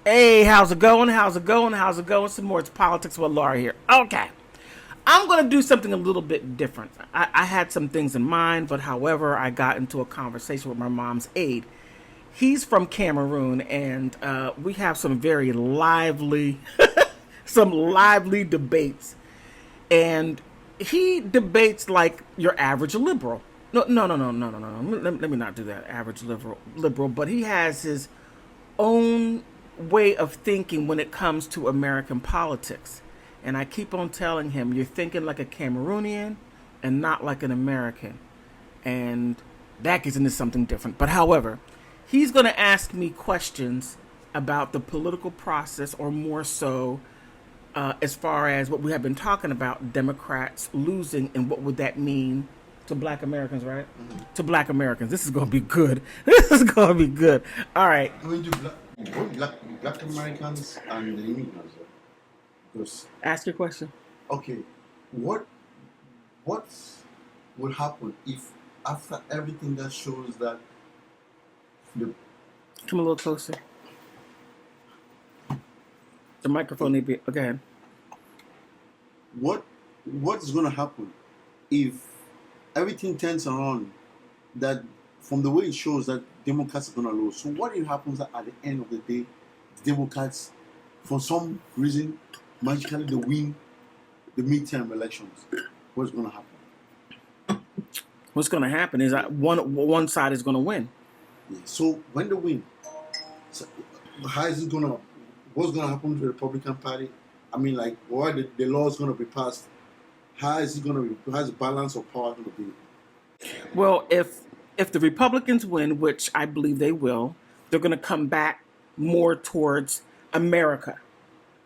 Hey, how's it going? How's it going? How's it going? Some more. It's Politics with Laura here. Okay. I'm going to do something a little bit different. I had some things in mind, but however, I got into a conversation with my mom's aide. He's from Cameroon, and we have some very lively, some lively debates. And he debates like your average liberal. No. Let me not do that. Average liberal, but he has his own way of thinking when it comes to American politics. And I keep on telling him, you're thinking like a Cameroonian and not like an American. And that gets into something different. But however, he's going to ask me questions about the political process, or more so as far as what we have been talking about, Democrats losing, and what would that mean to black Americans, right? Mm-hmm. To black Americans. This is going to be good. This is going to be good. All right. Black Americans and the immigrants. Because, ask your question. Okay, what will happen if after everything that shows that the come a little closer. The microphone need to be okay. What is going to happen if everything turns around that from the way it shows that Democrats are going to lose? So what if happens that at the end of the day, the Democrats, for some reason, magically they win the midterm elections? What's going to happen? What's going to happen is that one side is going to win. Yeah. So when they win, so how is it going to? What's going to happen to the Republican Party? I mean, like, what the law is going to be passed? How is it going to be? How's the balance of power going to be? Well, if the Republicans win, which I believe they will, they're going to come back more towards America,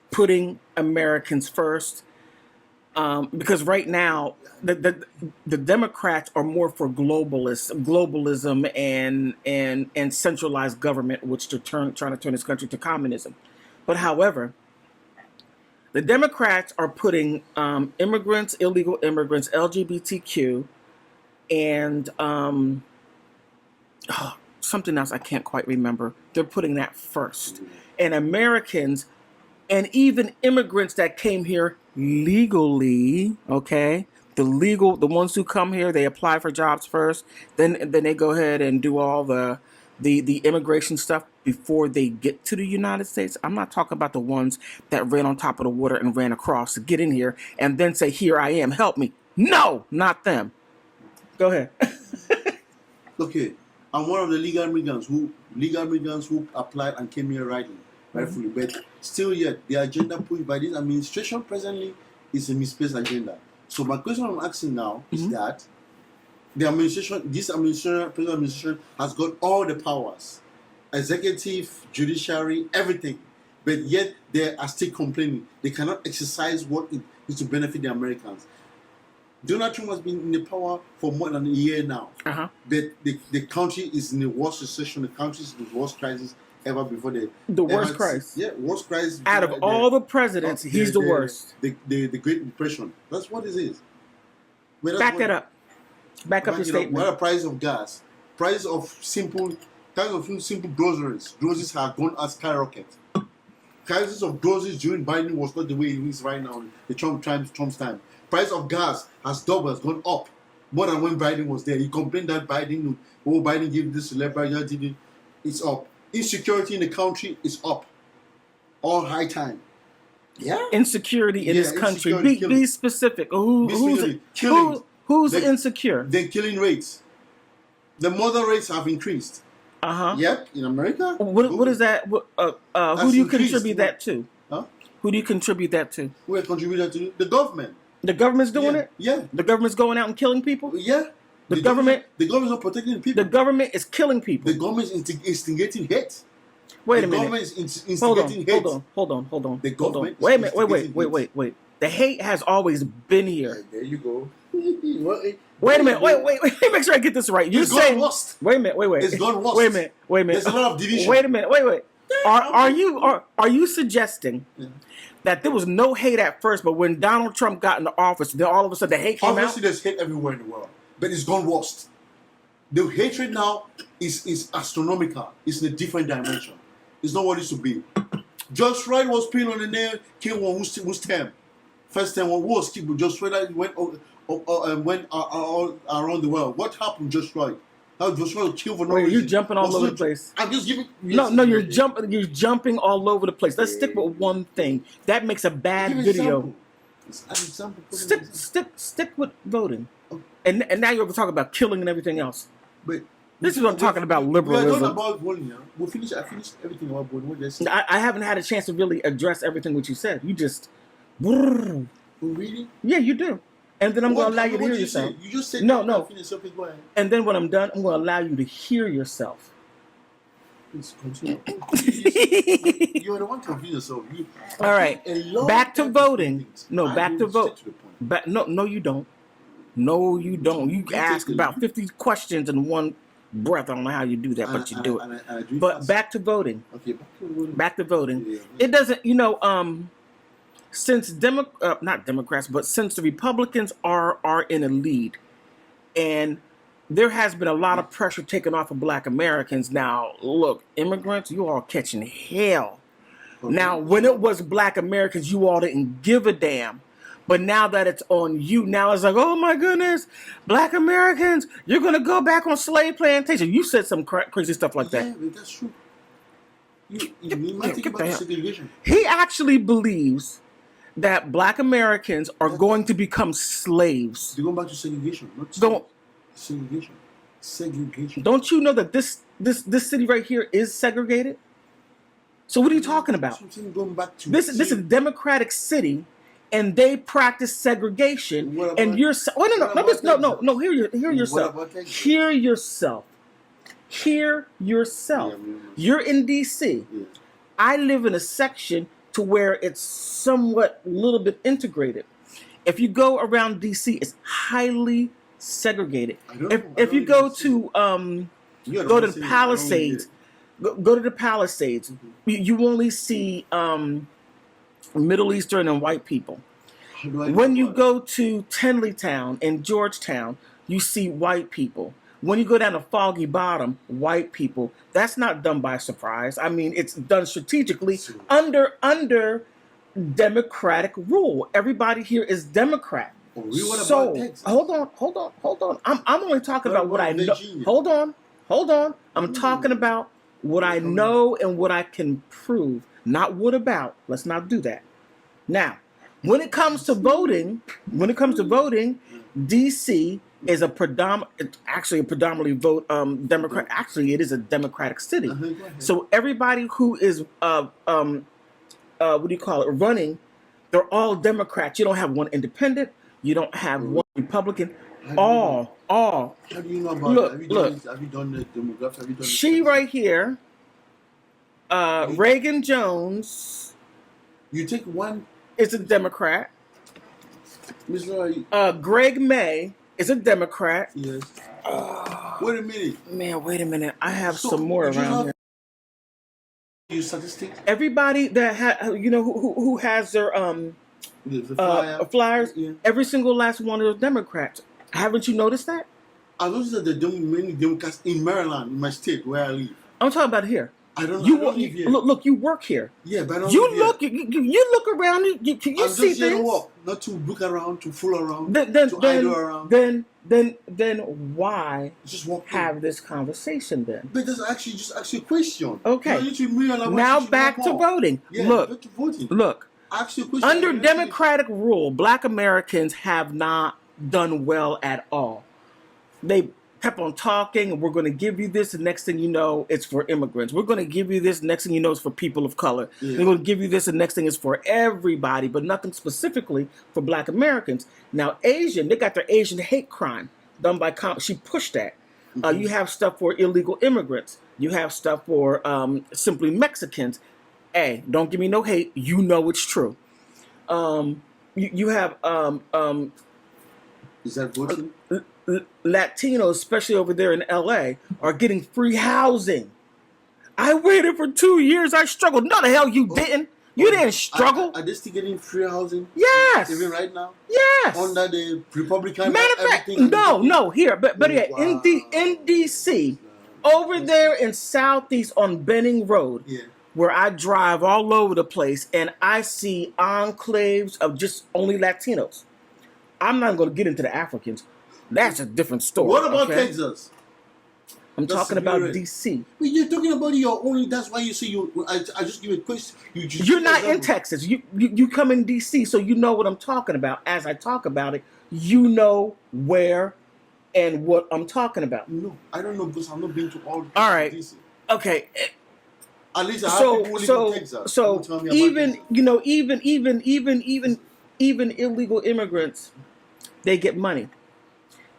putting Americans first. Because right now, the Democrats are more for globalism and centralized government, which they're trying to turn this country to communism. But however, the Democrats are putting immigrants, illegal immigrants, LGBTQ, and something else I can't quite remember. They're putting that first. And Americans and even immigrants that came here legally, okay? The ones who come here, they apply for jobs first, then they go ahead and do all the immigration stuff before they get to the United States. I'm not talking about the ones that ran on top of the water and ran across to get in here and then say, here I am, help me. No, not them. Go ahead. Okay, I'm one of the legal immigrants who applied and came here rightfully, but still yet the agenda pushed by this administration presently is a misplaced agenda. So my question I'm asking now is that this present administration has got all the powers, executive, judiciary, everything, but yet they are still complaining. They cannot exercise what it is to benefit the Americans. Donald Trump has been in the power for more than a year now. But the country is in the worst recession. The country is in the worst crisis ever before. The worst crisis. Yeah, worst crisis. Out of all the presidents, he's the worst. The Great Depression. That's what it is. Back that up. Back up your statement. What the price of gas, price of simple groceries. Groceries have gone as skyrocket. Prices of groceries during Biden was not the way it is right now. The Trump's time. Price of gas has doubled, has gone up more than when Biden was there. He complained that Biden gave this to Liberia, it's up. Insecurity in the country is up. All high time. Yeah. Insecurity in this country. Be specific. Who's insecure? The killing rates. The murder rates have increased. Yep, in America. What is that? Who do you contribute that to? Huh? Who do you contribute that to? Who I contribute that to? The government. The government's doing it? Yeah. The government's going out and killing people? Yeah. The government's not protecting the people. The government is killing people. The government is instigating hate. Wait a minute. The government is instigating hate. Hold on. The government. Wait a minute. Wait. The hate has always been here. There you go. Wait a minute. Wait. Make sure I get this right. You're saying. Worst. Wait a minute. Wait. It's gone worse. Wait a minute. There's a lot of division. Wait a minute. Wait. Are you suggesting that there was no hate at first, but when Donald Trump got into office, then all of a sudden the hate came out? Obviously, there's hate everywhere in the world, but it's gone worse. The hatred now is astronomical. It's in a different dimension. It's not what it used to be. Just Wright was pinned on the nail, came one who's term. First time one was killed, but Just Wright went all around the world. What happened, Just Wright? How Just Wright was killed for no reason? You're jumping all over the place. I'm just giving. No, you're jumping all over the place. Let's stick with one thing. That makes a bad video. Stick with voting. Okay. And now you're talking about killing and everything else. But this is what I'm talking about, liberalism. We're talking about voting now. I finished everything about voting. I haven't had a chance to really address everything what you said. You just... Really? Yeah, you do. And then I'm going to allow you to hear yourself. You just said no. Go ahead. And then when I'm done, I'm going to allow you to hear yourself. Please continue. You're the one confusing yourself. All right. Back to voting. No, back to vote. No, you don't. No, you don't. You ask about 50 questions in one breath. I don't know how you do that, but you do it. But back to voting. Okay, back to voting. Yeah. It doesn't, since not Democrats, but since the Republicans are in a lead, and there has been a lot of pressure taken off of Black Americans. Now, look, immigrants, you all catching hell. Okay. Now, when it was Black Americans, you all didn't give a damn. But now that it's on you, now it's like, oh my goodness, Black Americans, you're going to go back on slave plantation. You said some crazy stuff like that. Yeah, that's true. You might think about segregation. He actually believes that Black Americans are going to become slaves. They're going back to segregation. Segregation. Don't you know that this city right here is segregated? So what are you talking about? Going back to this is a democratic city, and they practice segregation. And you're no. Hear yourself. Hear yourself. Hear yourself. You're in D.C. Yeah. I live in a section to where it's somewhat a little bit integrated. If you go around D.C., it's highly segregated. If you go to the Palisades, go to the Palisades, you only see Middle Eastern and white people. When you go to Tenleytown and Georgetown, you see white people. When you go down to Foggy Bottom, white people. That's not done by surprise. I mean, it's done strategically under democratic rule. Everybody here is Democrat. So hold on. I'm only talking about what I know. Hold on. I'm talking about what I know and what I can prove. Not what about. Let's not do that. Now, when it comes to voting, DC is actually a predominantly vote Democrat. Actually, it is a Democratic city. So everybody who is running, they're all Democrats. You don't have one independent. You don't have one Republican. All. How do you know about that? Have you done the demographics? She right here, Reagan Jones. You take one. Is a Democrat. Ms. Laurie. Greg May is a Democrat. Yes. Wait a minute. Man, wait a minute. I have some more around here. Your statistics? Everybody that who has their the flyers, yeah. Every single last one of those Democrats. Haven't you noticed that? I noticed that there are many Democrats in Maryland, in my state where I live. I'm talking about here. I don't know. live here. Look, you work here. Yeah, but I don't you live look. here. You look around. You see just things. To walk, not to look around, to fool around, to idle around. Then why just walk have this conversation then? But that's actually just ask you a question. Okay. Now back to voting. Yeah, look. back to voting. Look. Ask you a question. Under democratic rule, Black Americans have not done well at all. They kept on talking, and we're going to give you this, and next thing you know, it's for immigrants. We're going to give you this, next thing you know, it's for people of color. Yeah. We're going to give you this, and next thing is for everybody, but nothing specifically for Black Americans. Now, Asian, they got their Asian hate crime done by she pushed that. You have stuff for illegal immigrants. You have stuff for simply Mexicans. Hey, don't give me no hate. You know it's true. You have is that voting? Latinos, especially over there in LA, are getting free housing. I waited for 2 years. I struggled. No, the hell you didn't. You didn't struggle. Are they still getting free housing? Yes. Even right now? Yes. Under the Republican. Matter of fact, no. Here, but yeah, in DC, over there in Southeast on Benning Road, where I drive all over the place and I see enclaves of just only Latinos. I'm not going to get into the Africans. That's a different story. What about okay? Texas? I'm That's talking about severe. DC. But you're talking about your only. That's why you see you. I just give a question. You're not in Texas. You come in DC, so you know what I'm talking about. As I talk about it, you know where and what I'm talking about. No, I don't know because I've not been to all. All right. DC. Okay. At least I have people live in Texas. So even even illegal immigrants, they get money.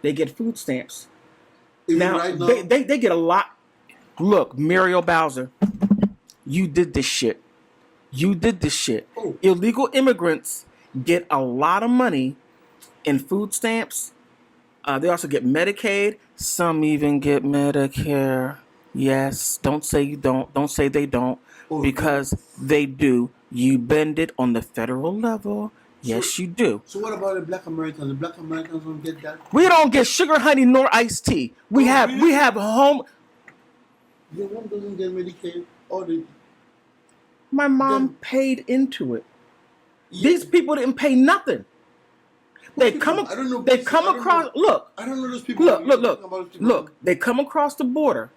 They get food stamps. Now, they get a lot. Look, Muriel Bowser, you did this shit. You did this shit. Oh. Illegal immigrants get a lot of money in food stamps. They also get Medicaid. Some even get Medicare. Yes, don't say you don't. Don't say they don't, because they do. You bend it on the federal level. Yes, you do. So what about the Black Americans? The Black Americans don't get that? We don't get sugar, honey, nor iced tea. We have home. Your mom doesn't get Medicaid or the. My mom paid into it. Yeah. These people didn't pay nothing. They come across. Look. I don't know those people. Look. They come across the border,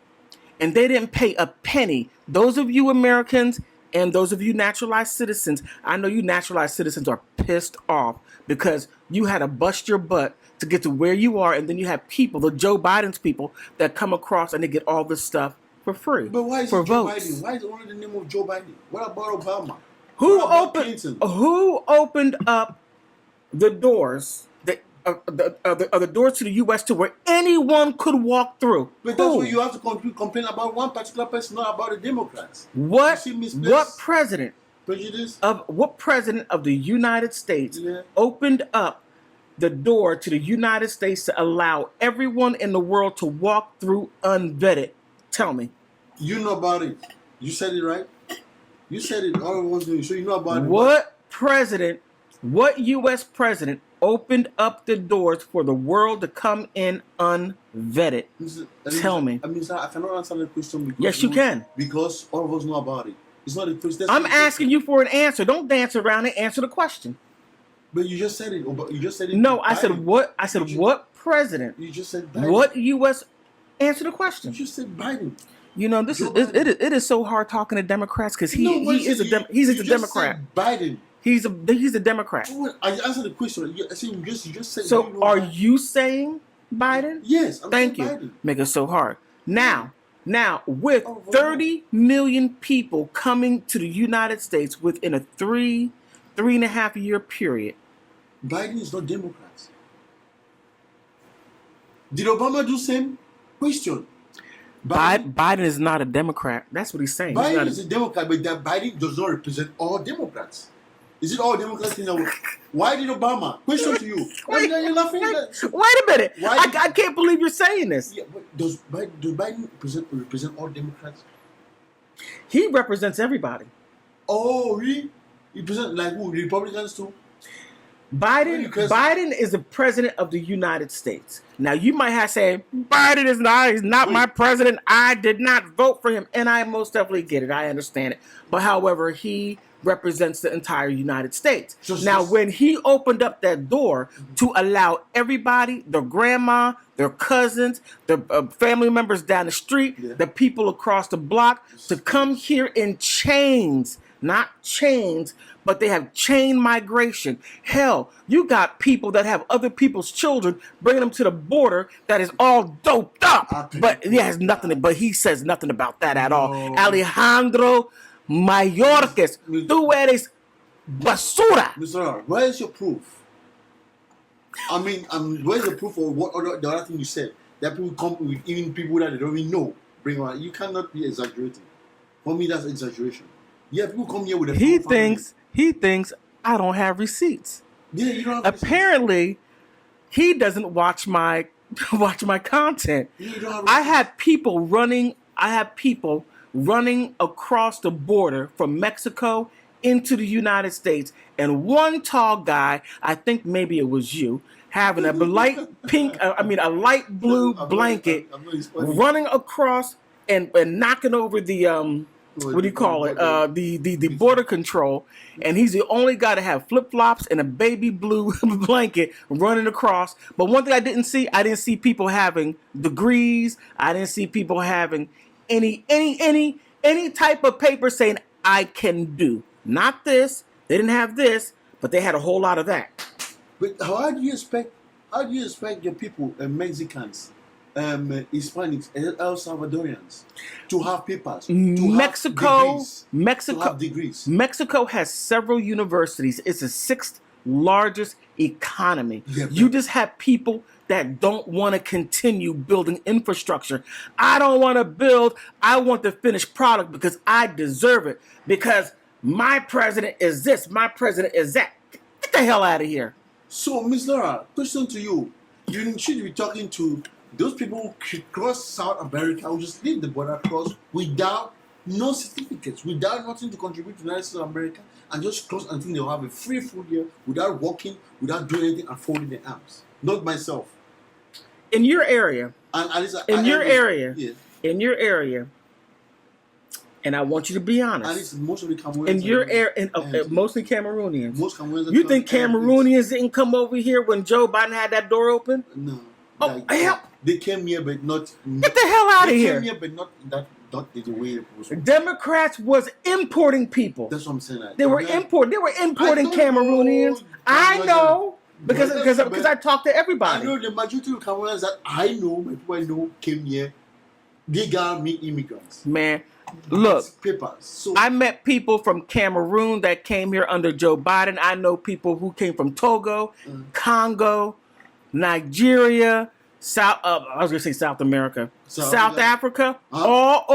and they didn't pay a penny. Those of you Americans and those of you naturalized citizens, I know you naturalized citizens are pissed off because you had to bust your butt to get to where you are, and then you have people, the Joe Biden's people, that come across and they get all this stuff for free. But why is for it Joe votes. Biden? Why is it only the name of Joe Biden? What about Obama? Who opened up the doors? The doors to the U.S. to where anyone could walk through. But that's why you have to complain about one particular person, not about the Democrats. What president? Prejudice? What president of the United States opened up the door to the United States to allow everyone in the world to walk through unvetted? Tell me. You know about it. You said it right. You said it. All of us doing. So you know about it. What U.S. president opened up the doors for the world to come in unvetted? Tell me. I mean, I cannot answer the question. Yes, you can. Because all of us know about it. It's not a question. I'm asking you for an answer. Don't dance around and answer the question. But you just said it. You just said it. No, I said what? I said what president? You just said Biden. What U.S. Answer the question. You just said Biden. You know, it is so hard talking to Democrats because he's a Democrat. Biden. He's a Democrat. I answered the question. You just said. So are you saying Biden? Yes. Thank you. Biden. Make it so hard. Now, with 30 million people coming to the United States within a 3.5 year period, Biden is not Democrats. Did Obama do same? Question. Biden is not a Democrat. That's what he's saying. Biden is a Democrat, but that Biden does not represent all Democrats. Is it all Democrats in the world? Why did Obama? Question to you. Why are you laughing at that? Wait a minute. I can't believe you're saying this. Yeah, does Biden represent all Democrats? He represents everybody. Oh, really? He represents like who? Republicans too? Biden is the president of the United States. Now you might have said Biden is not. He's not my president. I did not vote for him, and I most definitely get it. I understand it. But however, he represents the entire United States. When he opened up that door to allow everybody, their grandma, their cousins, their family members down the street, the people across the block, to come here in chains. Not chains, but they have chain migration. Hell, you got people that have other people's children, bringing them to the border that is all doped up. But he has nothing. But he says nothing about that at all. Alejandro Mayorkas, tú eres basura. Mr. Where is your proof? I mean, where's the proof of the other thing you said? That people come with even people that they don't even know. Bring on. You cannot be exaggerating. For me, that's exaggeration. Yeah, people come here with a He thinks I don't have receipts. Yeah, you don't have Apparently, he doesn't watch my content. Yeah, you don't have I have people running across the border from Mexico into the United States, and one tall guy, I think maybe it was you, having a light blue blanket running across and knocking over the what do you call it? The border control, and he's the only guy to have flip flops and a baby blue blanket running across. But one thing I didn't see people having degrees. I didn't see people having any type of paper saying I can do. Not this. They didn't have this, but they had a whole lot of that. But how do you expect your people, Mexicans, Hispanics, El Salvadorians, to have papers? Mexico to have degrees. Mexico has several universities. It's the 6th largest economy. Yeah, you just have people that don't want to continue building infrastructure. I don't want to build. I want the finished product because I deserve it. Because my president is this. My president is that. Get the hell out of here. So, Ms. Laura, question to you. You should be talking to those people who cross South America, who just leave the border cross without no certificates, without nothing to contribute to the United States of America, and just cross and think they'll have a free food here without walking, without doing anything, and folding their arms. Not myself. In your area, in your area, and I want you to be honest. At least most of the Cameroonians. In your area, mostly Cameroonians. Most Cameroonians. You think Cameroonians didn't come over here when Joe Biden had that door open? No. Oh, hell. They came here, but not. Get the hell out of here. They came here, but not the way it was. Democrats was importing people. That's what I'm saying. They were importing Cameroonians. I know. Because I talk to everybody. I know the majority of Cameroonians that I know, my people I know, came here. They got me immigrants. Man, look. Papers. So I met people from Cameroon that came here under Joe Biden. I know people who came from Togo, Congo, Nigeria, South America, South Africa, all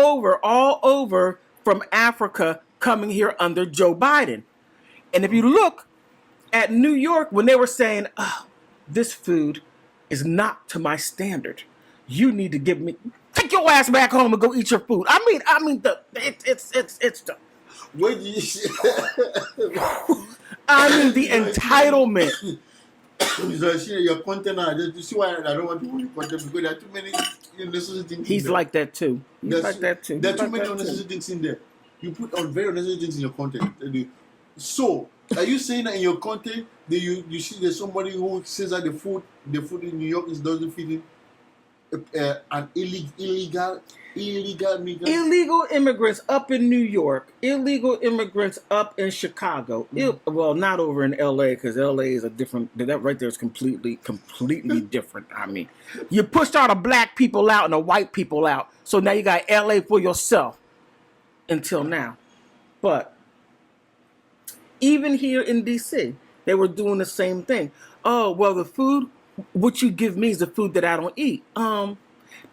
over from Africa coming here under Joe Biden. And if you look at New York, when they were saying, "Oh, this food is not to my standard. You need to take your ass back home and go eat your food." I mean it's the what do you say? I mean the entitlement. Your content, you see why I don't want to hold your content, because there are too many unnecessary things. He's like that too. There are too many unnecessary things in there. You put on very unnecessary things in your content. So, are you saying that in your content that you see there's somebody who says that the food in New York doesn't fit in an illegal migrant? Illegal immigrants up in New York, illegal immigrants up in Chicago. Well, not over in LA, because LA is a different. That right there is completely different. I mean, you pushed all the black people out and the white people out, so now you got LA for yourself. Until now, but even here in DC, they were doing the same thing. Oh, well, the food what you give me is the food that I don't eat.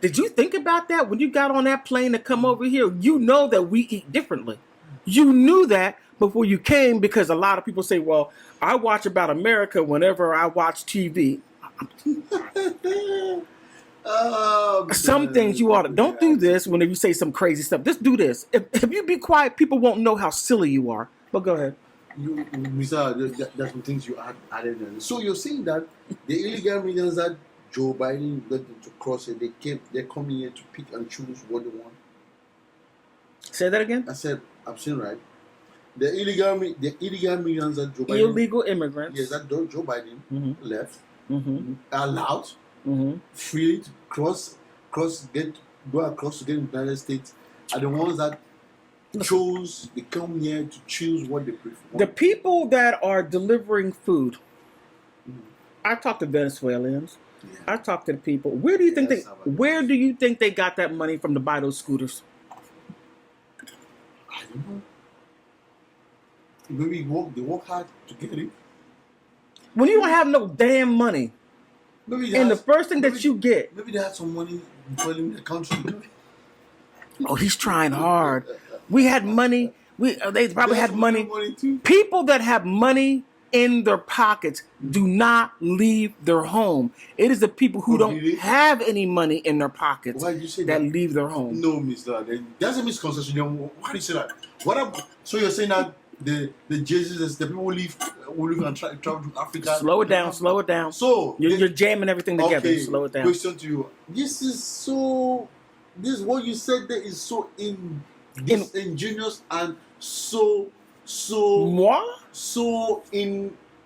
Did you think about that when you got on that plane to come over here? You know that we eat differently. You knew that before you came, because a lot of people say, well, I watch about America whenever I watch TV. Some things you ought to don't do this whenever you say some crazy stuff. Just do this. If you be quiet, people won't know how silly you are. But go ahead. There's some things you added in. So you're saying that the illegal migrants that Joe Biden let them to cross it, they're coming here to pick and choose what they want. Say that again? I said, I'm saying right. The illegal migrants that Joe Biden... Illegal immigrants. Yes, that Joe Biden left, allowed, freely to go across to get in the United States, are the ones that they come here to choose what they prefer. The people that are delivering food, I talked to Venezuelans. Yeah. I talked to the people. Where do you think they got that money from to buy those scooters? I don't know. Maybe they work hard to get it. When you don't have no damn money, the first thing that you get, maybe they have some money in the country. Oh, he's trying hard. We had money. They probably had money. People that have money in their pockets do not leave their home. It is the people who don't have any money in their pockets that leave their home. No, Mr. That's a misconception. Why do you say that? So you're saying that the Jesus, the people who live and travel to Africa. Slow it down. So you're jamming everything together. Okay, slow it down. Question to you. This what you said there is so disingenuous and so Moi?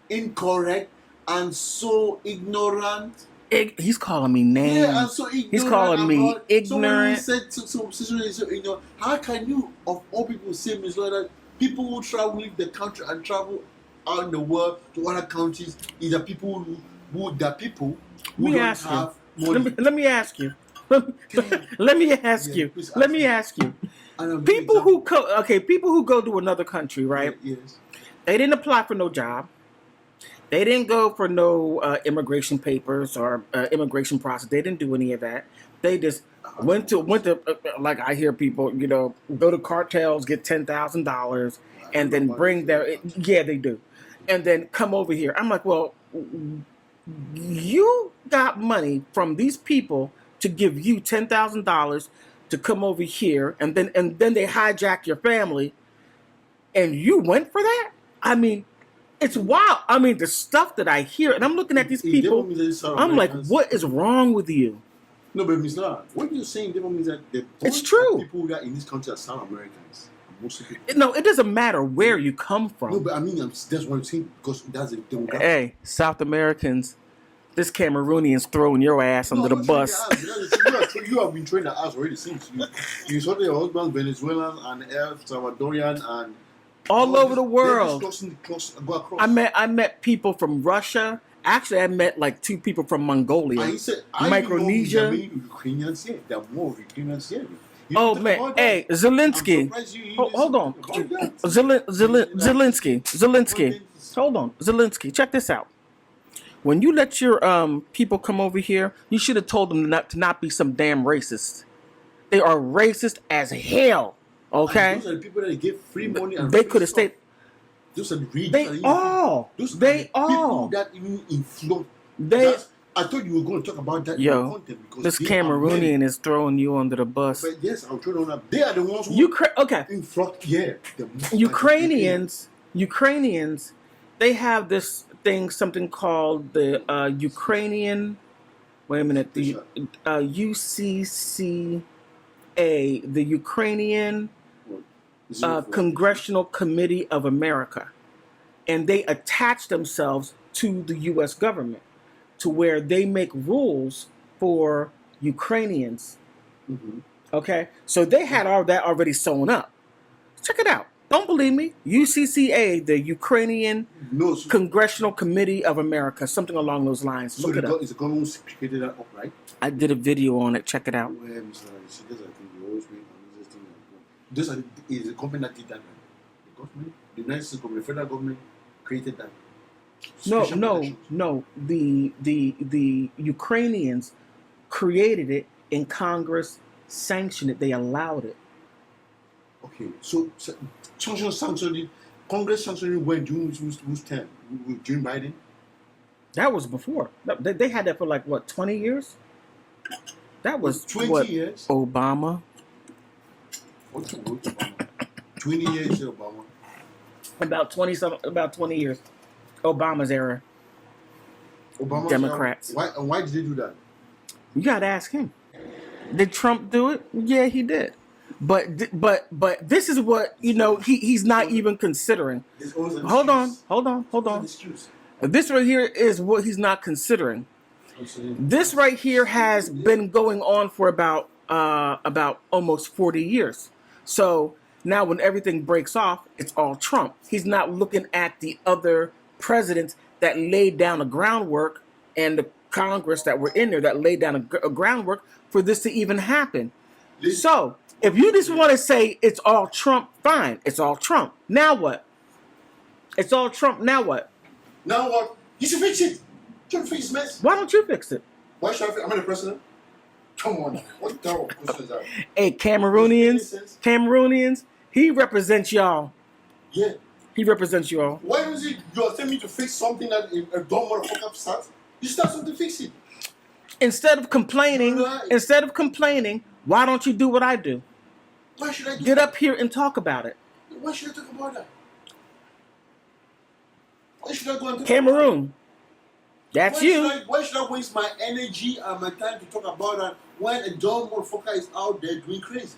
incorrect and so ignorant. He's calling me names. Yeah, and so ignorant. He's calling me ignorant. So how can you, of all people, say, Ms. Lloyd, that people who travel, leave the country and travel out in the world to other countries is the people who don't have money? Let me ask you. Let me ask you. Let me ask you. People who go to another country, right? Yes. They didn't apply for no job. They didn't go for no immigration papers or immigration process. They didn't do any of that. They just went to like I hear people, go to cartels, get $10,000, and then bring their they do, and then come over here. I'm like, well, you got money from these people to give you $10,000 to come over here, and then they hijack your family, and you went for that? I mean, it's wild. I mean, the stuff that I hear, and I'm looking at these people, I'm like, what is wrong with you? No, but Ms. Lara, what you're saying means that it's true. People that in this country are South Americans. No, it doesn't matter where you come from. No, but I mean, that's what I'm saying, because that's a demographic. Hey, South Americans, this Cameroonian's throwing your ass under the bus. You have been trained to ask already since you saw your husband Venezuelan and El Salvadorian and all over the world. Go across. I met people from Russia. Actually, I met like 2 people from Mongolia, Micronesia. There are Ukrainians here. There are more Ukrainians here. Oh man, hey, Zelensky. Hold on, Zelensky. Hold on, Zelensky. Check this out. When you let your people come over here, you should have told them to not be some damn racist. They are racist as hell. Okay. And those are the people that give free money. And they could have stayed. Those are the regions. They are. People that even influence. I thought you were going to talk about that in the content, because this Cameroonian is throwing you under the bus. But yes, I'm throwing on. They are the ones who influx. Yeah. Ukrainians, they have this thing, something called the Ukrainian. Wait a minute. The UCCA, the Ukrainian Congressional Committee of America, and they attach themselves to the U.S. government, to where they make rules for Ukrainians. Mm-hmm. Okay, so they had all that already sewn up. Check it out. Don't believe me? UCCA, the Ukrainian Congressional Committee of America, something along those lines. Look it up. Is the government created that up, right? I did a video on it. Check it out. This is the government that did that. The government, the United States government, the federal government created that. No. The Ukrainians created it, and Congress sanctioned it. They allowed it. Okay, so sanctioned it. Congress sanctioned it when? During whose term? During Biden? That was before. They had that for like what, 20 years? That was 20 years. Obama. What's Obama? 20 years, Obama. About 20 years. Obama's era. Democrats. Why did they do that? You gotta ask him. Did Trump do it? Yeah, he did. But this is what he's not even considering. Hold on. This right here is what he's not considering. This right here has been going on for about almost 40 years. So now when everything breaks off, it's all Trump. He's not looking at the other presidents that laid down a groundwork, and the Congress that were in there that laid down a groundwork for this to even happen. So if you just want to say it's all Trump, fine. It's all Trump. Now what? It's all Trump. Now what? Now what? You should fix it. Don't fix this mess. Why don't you fix it? Why should I fix it? I'm the president. Come on. What the question is that? Hey, Cameroonians, he represents y'all. Yeah. He represents you all. Why is it you're telling me to fix something that a dumb motherfucker starts? You start something to fix it. Instead of complaining, why don't you do what I do? Why should I do Get up here and talk about it. Why should I talk about that? Why should I go and talk Cameroon. About that? That's why should I waste my energy and my time to talk about that when a dumb motherfucker is out there doing crazy?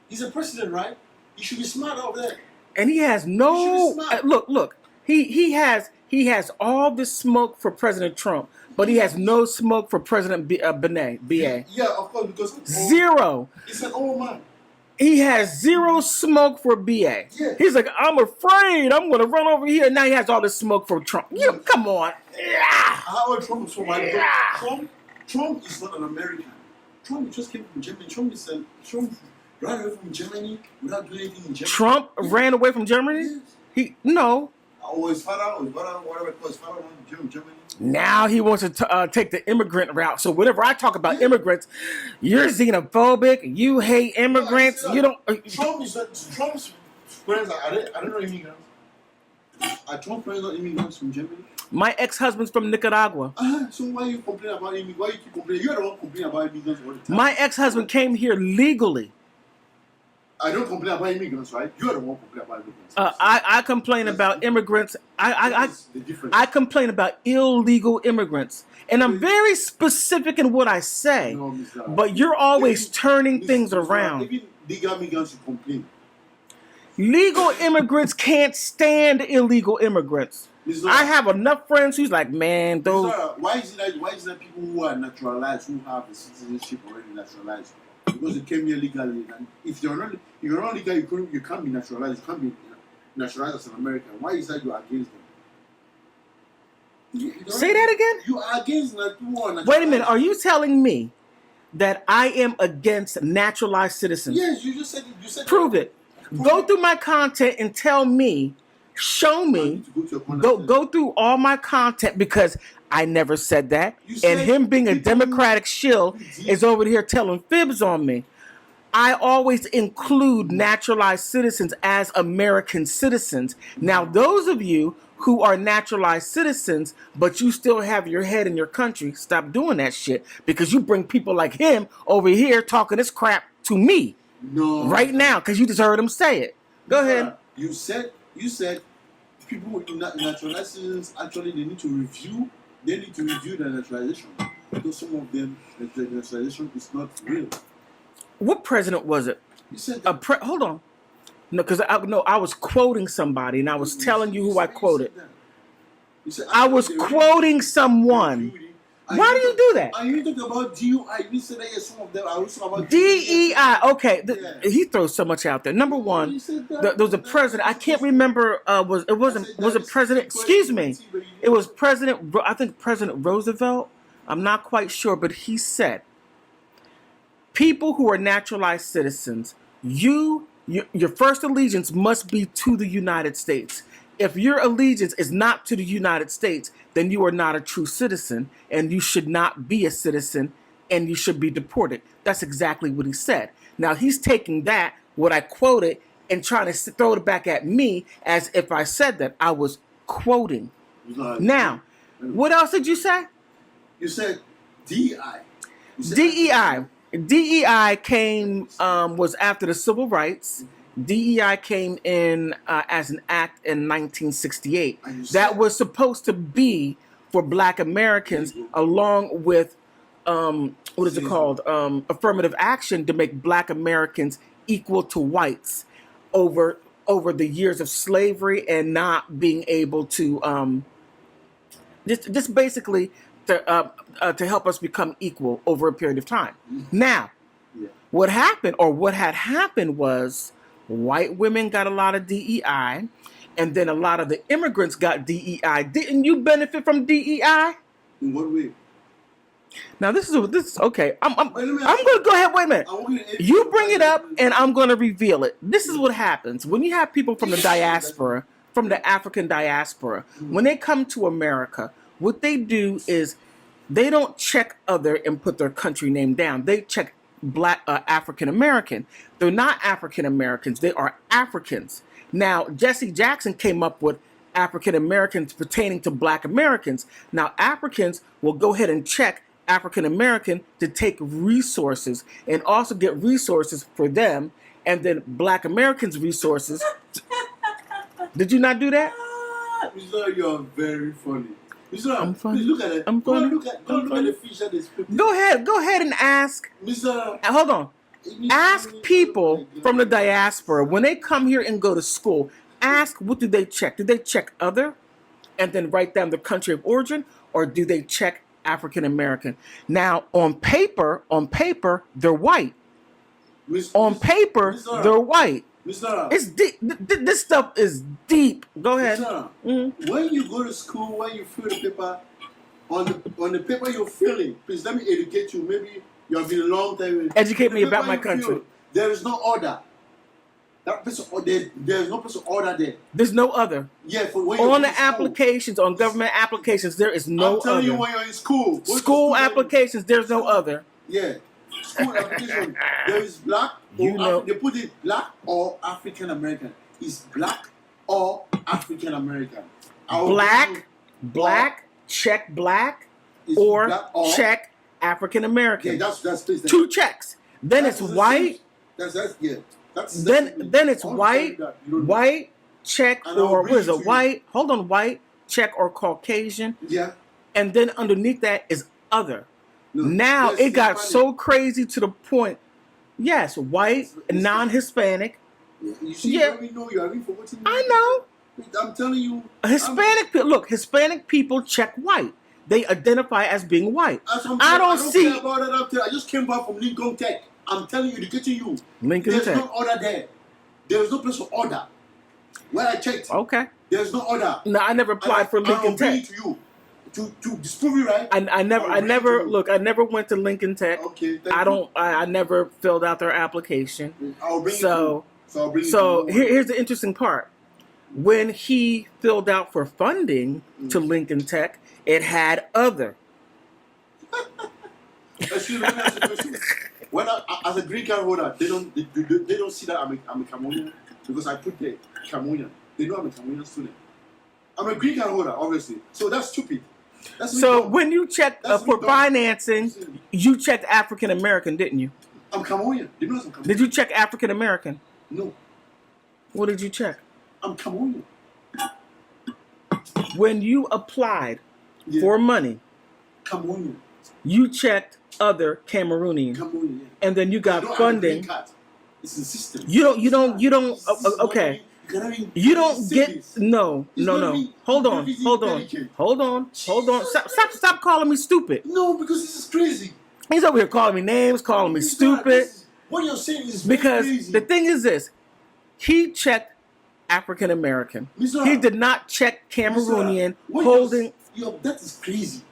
He's a president, right? You should be smart out there. And he has no look. He has all this smoke for President Trump, but he has no smoke for President Benet. B.A. Yeah, of course, because zero. It's an old man. He has zero smoke for BA. Yeah. He's like, I'm afraid I'm going to run over here. Now he has all this smoke for Trump. Yeah, come on. Yeah. How Trump is from Yeah. Trump is not an American. Trump just came from Germany. Trump ran away from Germany without doing anything in Germany. Trump ran away from Germany? Yes. No. Or his father, whatever it was, his father went to Germany. Now he wants to take the immigrant route. So whenever I talk about immigrants, you're xenophobic. You hate immigrants. You don't. Trump's friends. I don't know immigrants. Are Trump friends not immigrants from Germany? My ex-husband's from Nicaragua. So why you complain about immigrants? Why you keep complaining? You're the one complaining about immigrants all the time. My ex-husband came here legally. I don't complain about immigrants, right? You're the one complaining about immigrants. I complain about immigrants. I complain about illegal immigrants. And I'm very specific in what I say. No, but you're always turning things around. Even legal immigrants you complain. Legal immigrants can't stand illegal immigrants. I have enough friends who's like, man, those. Why is it that people who are naturalized, who have the citizenship already naturalized, because they came here legally, and if you're not legal, you can't be naturalized. You can't be naturalized as an American. Why is that you are against them? Say that again? You are against that. Wait a minute. Are you telling me that I am against naturalized citizens? Yes, you just said it. You said Prove it. Go through my content and tell me. Show me. Go through all my content because I never said that. And him being a Democratic shill is over here telling fibs on me. I always include naturalized citizens as American citizens. Now, those of you who are naturalized citizens, but you still have your head in your country, stop doing that shit because you bring people like him over here talking this crap to me. No. Right now, because you just heard him say it. Go ahead. You said people with naturalized citizens actually they need to review the naturalization because some of them the naturalization is not real. What president was it? You said hold on. No, because I was quoting somebody and I was telling you who I quoted. I was quoting someone. Why do you do that? Are you talking about DUI? You said that some of them are also about DEI. Okay, he throws so much out there. Number one, there was a president. I can't remember. Was it president? Excuse me. It was President. I think President Roosevelt. I'm not quite sure, but he said, "People who are naturalized citizens, your first allegiance must be to the United States. If your allegiance is not to the United States, then you are not a true citizen, and you should not be a citizen, and you should be deported." That's exactly what he said. Now, he's taking that, what I quoted, and trying to throw it back at me as if I said that. I was quoting. Now, what else did you say? You said DEI. DEI. DEI came, was after the civil rights. DEI came in as an act in 1968. That was supposed to be for Black Americans, along with what is it called? Affirmative action to make Black Americans equal to whites over the years of slavery and not being able to just basically to help us become equal over a period of time. Now, what happened or what had happened was, white women got a lot of DEI, and then a lot of the immigrants got DEI. Didn't you benefit from DEI? In what way? Now this is okay. I'm going to go ahead. Wait a minute. You bring it up, and I'm going to reveal it. This is what happens when you have people from the diaspora, from the African diaspora. When they come to America, what they do is they don't check other and put their country name down. They check Black African American. They're not African Americans. They are Africans. Now, Jesse Jackson came up with African Americans pertaining to Black Americans. Now, Africans will go ahead and check African American to take resources and also get resources for them, and then Black Americans resources. Did you not do that? Mr. You're very funny. Mr. I'm funny. Look at it. I'm funny. Look at the fish that is put. Go ahead and ask. Mr. Hold on. Ask people from the diaspora when they come here and go to school. Ask, what do they check? Do they check other, and then write down the country of origin, or do they check African American? Now, on paper, they're white. On paper, they're white. It's deep. This stuff is deep. Go ahead. When you go to school, when you fill the paper, on the paper you're filling, please let me educate you. Maybe you have been a long time. Educate me about my country. There is no order. That person, there is no place of order there. There's no other. Yeah, for when on the applications, on government applications, there is no other. I'm telling you, when you're in school. School applications, there's no other. Yeah. School application, there is black or they put it black or African American. It's black or African American. Black, check black, or check African American. Yeah, that's 2 checks. Then it's white. Then it's white, check, or what is it? White. Hold on, white, check, or Caucasian. Yeah. And then underneath that is other. No, now it got so crazy to the point. Yes, white, non-Hispanic. You see, you know you are forgetting. I know. I'm telling you. Hispanic people check white. They identify as being white. I don't see. About it. I just came back from Lincoln Tech. I'm telling you, educating you. There's no order there. There's no place for order. When I checked. Okay. There's no order. No, I never applied for Lincoln Tech. To you. To disprove you, right? I never went to Lincoln Tech. Okay. I never filled out their application. I'll bring here's the interesting part. When he filled out for funding to Lincoln Tech, it had other. Excuse me, let me ask you a question. When as a green card holder, they don't see that I'm a Cameroonian because I put the Cameroonian. They know I'm a Cameroonian student. I'm a green card holder, obviously. So that's stupid. So when you checked for financing, you checked African American, didn't you? I'm Cameroonian. You know I'm Cameroonian. Did you check African American? No. What did you check? I'm Cameroonian. When you applied for money, Cameroonian, you checked other Cameroonian. Cameroonian, yeah. And then you got funding. It's the system. You don't. Okay. You don't get no. Hold on. Stop calling me stupid. No, because this is crazy. He's over here calling me names, calling me stupid. What you're saying is because crazy. The thing is this: he checked African American. He did not check Cameroonian. Holding. That is crazy.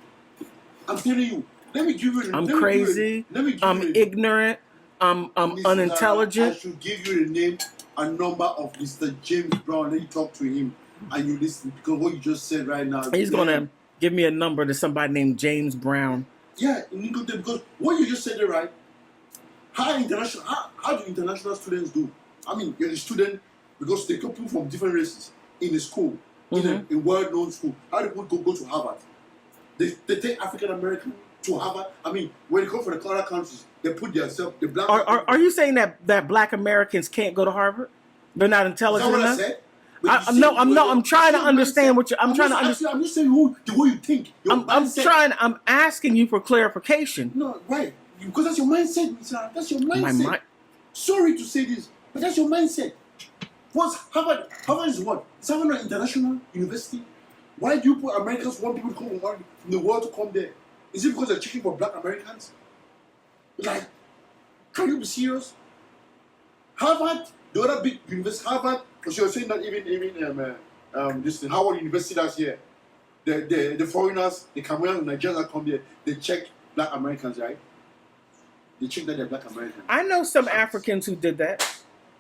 I'm telling you. Let me give you. I'm crazy. I'm ignorant. I'm unintelligent. I should give you the name and number of Mr. James Brown. Let you talk to him and you listen because what you just said right now. He's gonna give me a number to somebody named James Brown. Yeah, because what you just said there, right? How do international students do? I mean, you're a student because they come from different races in a school, in a well-known school. How do people go to Harvard? They take African American to Harvard. I mean, when they come from the other countries, they put themselves the black. Are you saying that black Americans can't go to Harvard? They're not intelligent enough. I'm trying to understand what you're. I'm trying to understand. I'm just saying the way you think. I'm asking you for clarification. No, right? Because that's your mindset, Mr. That's your mindset. Sorry to say this, but that's your mindset. What's Harvard? Harvard is what? It's Harvard an international university. Why do you put Americans want people to come from the world to come there? Is it because they're checking for black Americans? Like, can you be serious? Harvard, the other big university, Harvard, because you're saying that even this Howard University that's here, the foreigners, the Cameroonians, the Nigerians that come there, they check black Americans, right? They check that they're black Americans. I know some Africans who did that.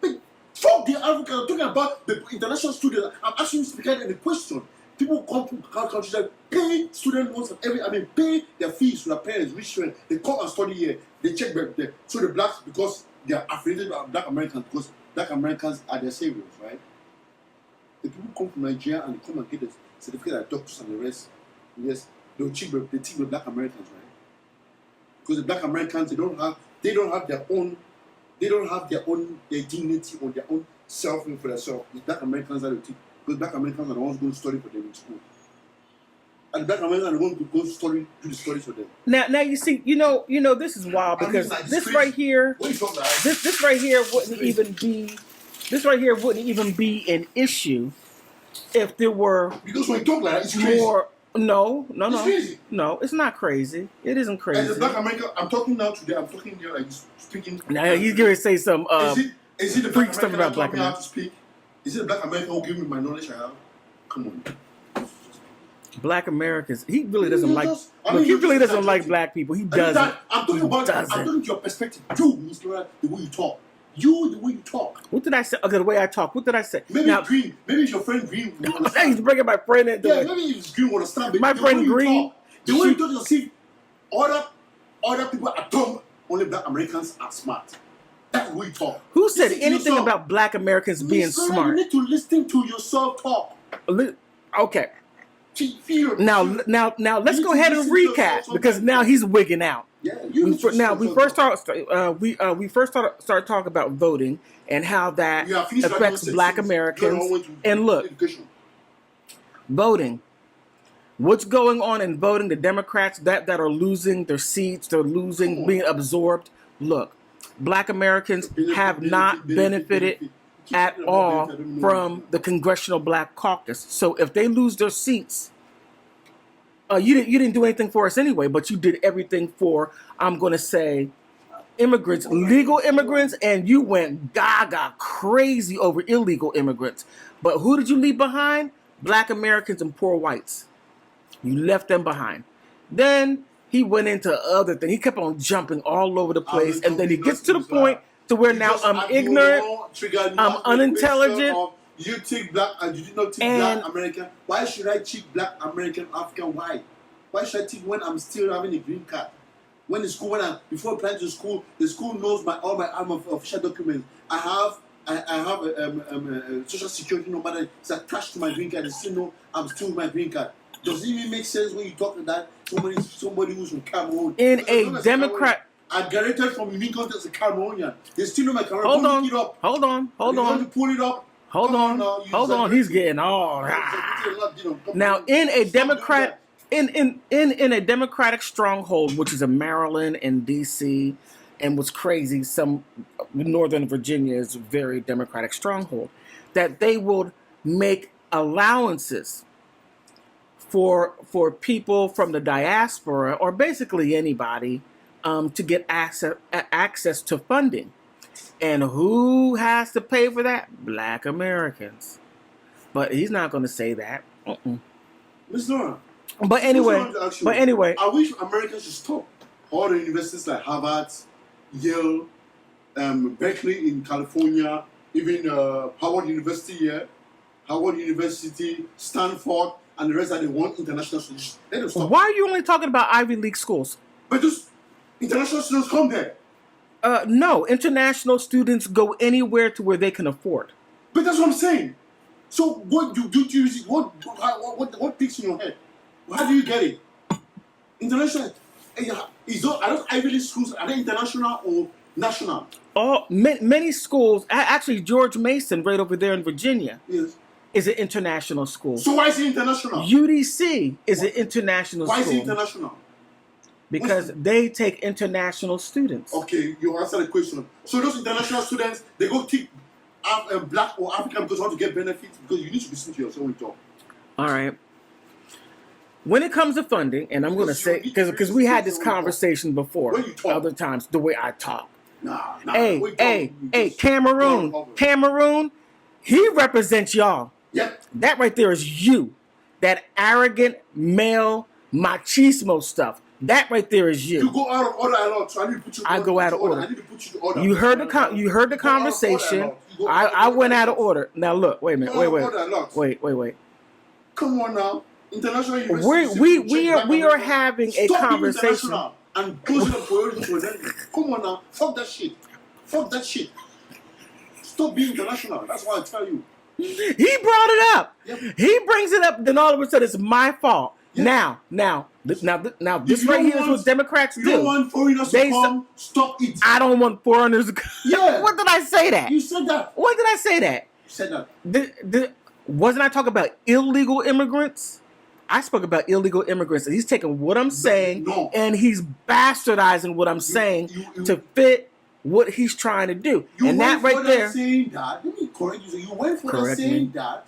But fuck the Africans. I'm talking about the international students. I'm asking you to speak in the question. People come from countries that pay student loans and pay their fees to their parents, rich students. They come and study here. They check so the blacks, because they are affiliated with black Americans, because black Americans are their saviors, right? The people come from Nigeria and they come and get the certificate of doctors and the rest. Yes, they check the black Americans, right? Because the black Americans they don't have their own dignity or their own self-made for themselves. The black Americans are the teach. Because black Americans are the ones going to study for them in school. And black Americans are going to go do the stories for them. Now you see, this is wild because this right here, this right here wouldn't even be an issue if there were because when you talk like that, it's crazy. No, It's crazy. no, it's not crazy. It isn't crazy. As a black American, I'm talking now today. I'm talking here like speaking. Now he's going to say some Is it the freak black stuff American about that black taught me how America. to speak? Is it the black American who gave me my knowledge I have? Come on. Black Americans. He really doesn't You like. just- He really doesn't like exaggerating. black people. He I'm doesn't. talking about. I'm talking to your perspective. You, Miss Laura, the way you talk. The way you talk. What did I say? Okay, the way I talk. What did I say? Maybe Now, Green. Maybe it's your friend Green. Will he's understand. bringing my friend into Yeah, it. maybe it's Green will understand. But My the friend way you Green, talk, the way you talk, you see, other people are dumb. Only black Americans are smart. That's the way you talk. Who said Listen to anything yourself. about black Americans being Miss Laura, smart? You need to listen to yourself talk. Okay. Feel. Now let's You go need to ahead and listen to yourself recap because sometimes. now he's wigging out. Yeah, you need to Now listen we to first yourself. we first started talking about voting and how that We have finished affects writing black sentences. Americans. You don't And look, education. voting. What's going on in voting? The Democrats that are losing their seats, they're losing, being absorbed. Look, black Americans have not benefited at all from the Congressional Black Caucus. So if they lose their seats, you didn't do anything for us anyway, but you did everything for, I'm going to say, immigrants, legal immigrants, and you went gaga crazy over illegal immigrants. But who did you leave behind? Black Americans and poor whites. You left them behind. Then he went into other things. He kept on jumping all over the place, and then he gets to the point to where now I'm ignorant, I'm unintelligent. You take black and you did not take And- black American. Why should I take black American African? Why should I take when I'm still having a green card? When the school, before applying to school, the school knows all my official documents. I have a social security number that is attached to my green card. They still know I'm still with my green card. Does it even make sense when you talk about somebody who's from Cameroon? In Because a as long as Democrat- I graduated from unique country as a Cameroonian. They still know my Cameroon. Hold Don't on, look it up. hold on, hold If you want on, to pull it up. hold Come on, now, you hold on. He's getting all now in a Democrat in a Democratic stronghold, which is in Maryland and D.C. and what's crazy, some Northern Virginia is a very Democratic stronghold, that they will make allowances for people from the diaspora or basically anybody to get access to funding. And who has to pay for that? Black Americans. But he's not going to say that. Miss Nora. But anyway, I wish Americans should stop. All the universities like Harvard, Yale, Berkeley in California, even Howard University here, Howard University, Stanford, and the rest that they want international students. Let them stop. why are you only talking about Ivy League schools? But just international students come there. No, international students go anywhere to where they can afford. But that's what I'm saying. So what do you use it? What picks in your head? How do you get it? International. Are those Ivy League schools, are they international or national? Many schools, actually George Mason right over there in Virginia, Yes. is an international school. So why is it international? UDC is an international Why school. is it international? Because they take international students. Okay, you answer the question. So those international students, they go take black or African because they want to get benefits, because you need to listen to yourself when you talk. All right. When it comes to funding, and I'm going to say, because we had this conversation before, When you talk. other times, the way I talk. Nah. Hey, Cameroon, he represents y'all. Yep. That right there is you. That arrogant male machismo stuff. That right there is You you. go out of order a lot, so I need to put you. I go out of order. I need to put you to order. You heard the conversation. I went out of order. Now look, wait a minute. Wait. Come on now, international university. We are having a Stop being conversation. international and closing up priorities for them. Come on now, fuck that shit. Stop being international. That's why I tell you. He brought it up. Yep. He brings it up. Then all of a sudden, it's my fault. Yeah. Now, this you right don't here is want- what Democrats You do. don't want foreigners to come. Stop it. I don't want foreigners to come. Yeah. When did I say that? You said that. When did I say that? You said that. Wasn't I talking about illegal immigrants? I spoke about illegal immigrants, and he's taking what I'm saying no. and he's bastardizing what I'm saying to fit what he's trying to do. And that right there. Saying that, let me correct you. So you went further saying that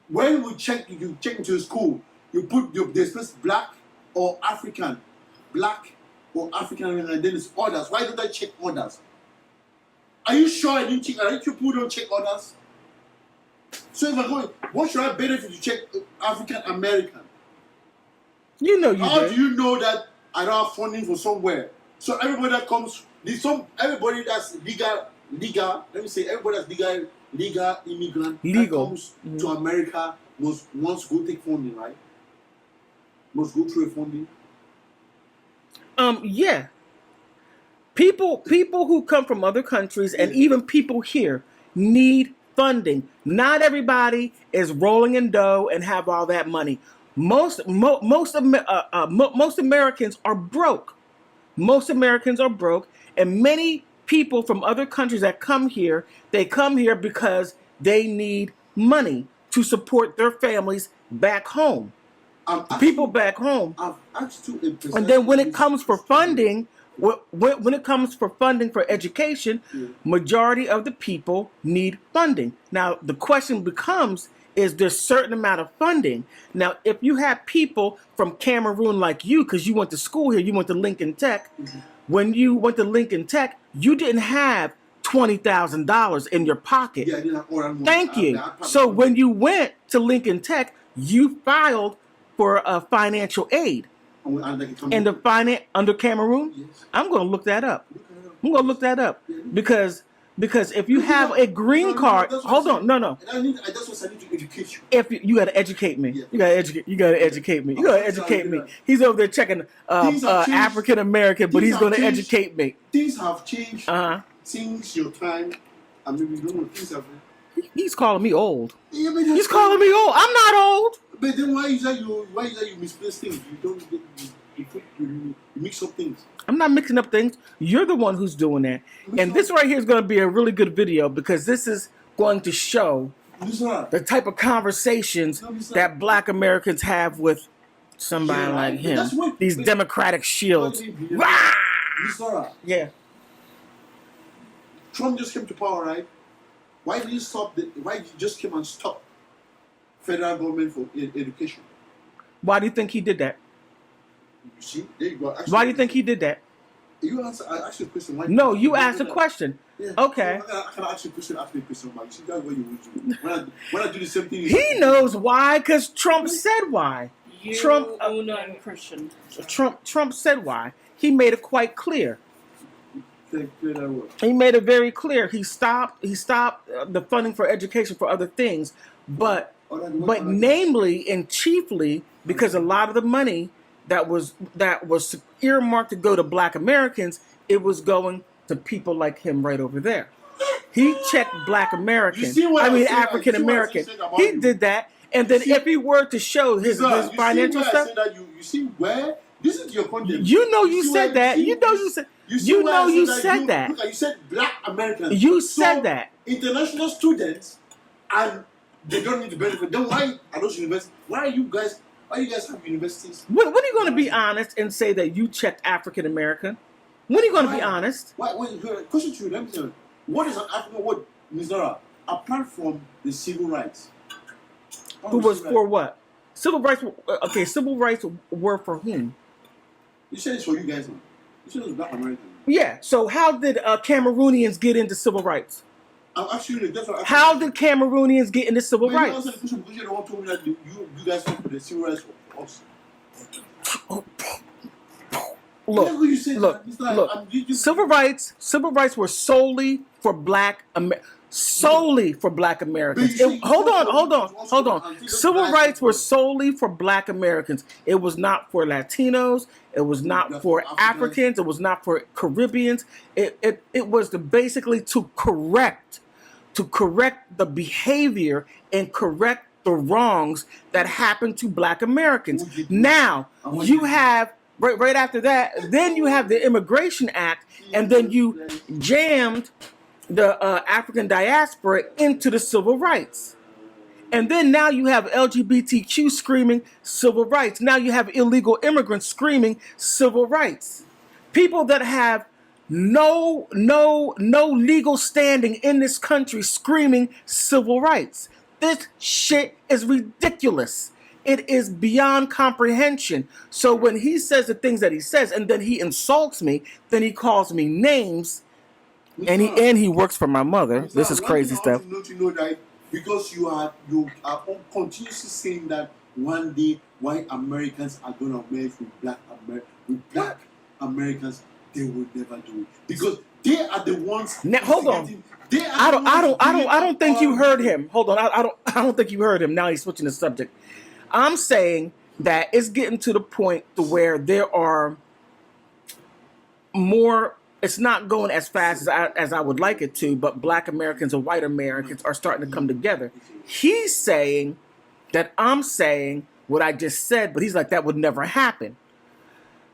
when you check into school, you put the space black or African, and then it's others. Why don't I check others? Are you sure I didn't check? Are you people don't check others? So if I go, what should I benefit to check African American? You know you How did. do you know that I don't have funding for somewhere? So everybody that comes, everybody that's legal. Let me say everybody that's legal immigrant that comes to America must go take funding, right? Must go through a funding. Yeah. People who come from other countries and even people here need funding. Not everybody is rolling in dough and have all that money. Most Americans are broke. Most Americans are broke, and many people from other countries that come here, they come here because they need money to support their families back home. People back home. And then when it comes for funding, when it comes for funding for education, majority of the people need funding. Now, the question becomes, is there a certain amount of funding? Now, if you have people from Cameroon like you, because you went to school here, you went to Lincoln Tech. When you went to Lincoln Tech, you didn't have $20,000 in your pocket. Yeah, I didn't have Thank you. So when you went to Lincoln Tech, you filed for a financial aid. And the finance under Cameroon, yes. I'm going to look that up. I'm going to look that up because if you have a green card, hold on, no. That's what I need to educate you. If you got to educate me, you got to educate me. You got to educate me. He's over there checking African American, but he's going to educate me. Things have changed since your time. I mean, we don't know things have. He's calling me old. Yeah, he's calling me old. I'm not old. But then why is that you misplace things? You mix up things. I'm not mixing up things. You're the one who's doing that. And this right here is going to be a really good video because this is going to show the type of conversations that Black Americans have with somebody like him. These Democratic shields. Yeah. Trump just came to power, right? Why did you why did you just come and stop federal government for education? Why do you think he did that? You see, there you go. Why do you think he did that? You answer. I asked you a question. No, you asked a question. Yeah. Okay. I can ask you a question. Ask me a question. You see, that's what you would do. When I do the same thing. He knows why, because Trump said why. Trump, Una, and Christian. Trump said why. He made it quite clear. He made it very clear. He stopped the funding for education for other things, but namely and chiefly because a lot of the money that was earmarked to go to Black Americans, it was going to people like him right over there. He checked Black American. African American. He did that, and then if he were to show his financial stuff, you see where this is your content. You know you said that. You know you said. You know you said that. Look, you said Black Americans. You said that. International students, and they don't need to benefit. Then why are those universities? Why do you guys have universities? When are you going to be honest and say that you checked African American? When are you going to be honest? Question to you. Let me tell you. What is an African word, Ms. Nora? Apart from the civil rights. Who was for what? Civil rights. Okay, civil rights were for whom? You said it's for you guys, man. You said it was Black American. Yeah. So how did Cameroonians get into civil rights? I'm actually. That's what how did Cameroonians get into civil rights? You answered the question because you're the one told me that you guys fought for the civil rights for us. Look. Civil rights were solely for Black Americans. Hold on. Civil rights were solely for Black Americans. It was not for Latinos. It was not for Africans. It was not for Caribbeans. It was basically to correct the behavior and correct the wrongs that happened to Black Americans. Now you have. Right after that, then you have the Immigration Act, and then you jammed the African diaspora into the civil rights. And then now you have LGBTQ screaming civil rights. Now you have illegal immigrants screaming civil rights. People that have no legal standing in this country screaming civil rights. This shit is ridiculous. It is beyond comprehension. So when he says the things that he says, and then he insults me, then he calls me names, and he works for my mother. This is crazy stuff. To know that because you are continuously saying that one day white Americans are gonna merge with black Americans, they will never do it because they are the ones. Now, hold on. I don't think you heard him. Hold on. I don't think you heard him. Now he's switching the subject. I'm saying that it's getting to the point to where there are more. It's not going as fast as I would like it to, but black Americans and white Americans are starting to come together. He's saying that I'm saying what I just said, but he's like, that would never happen.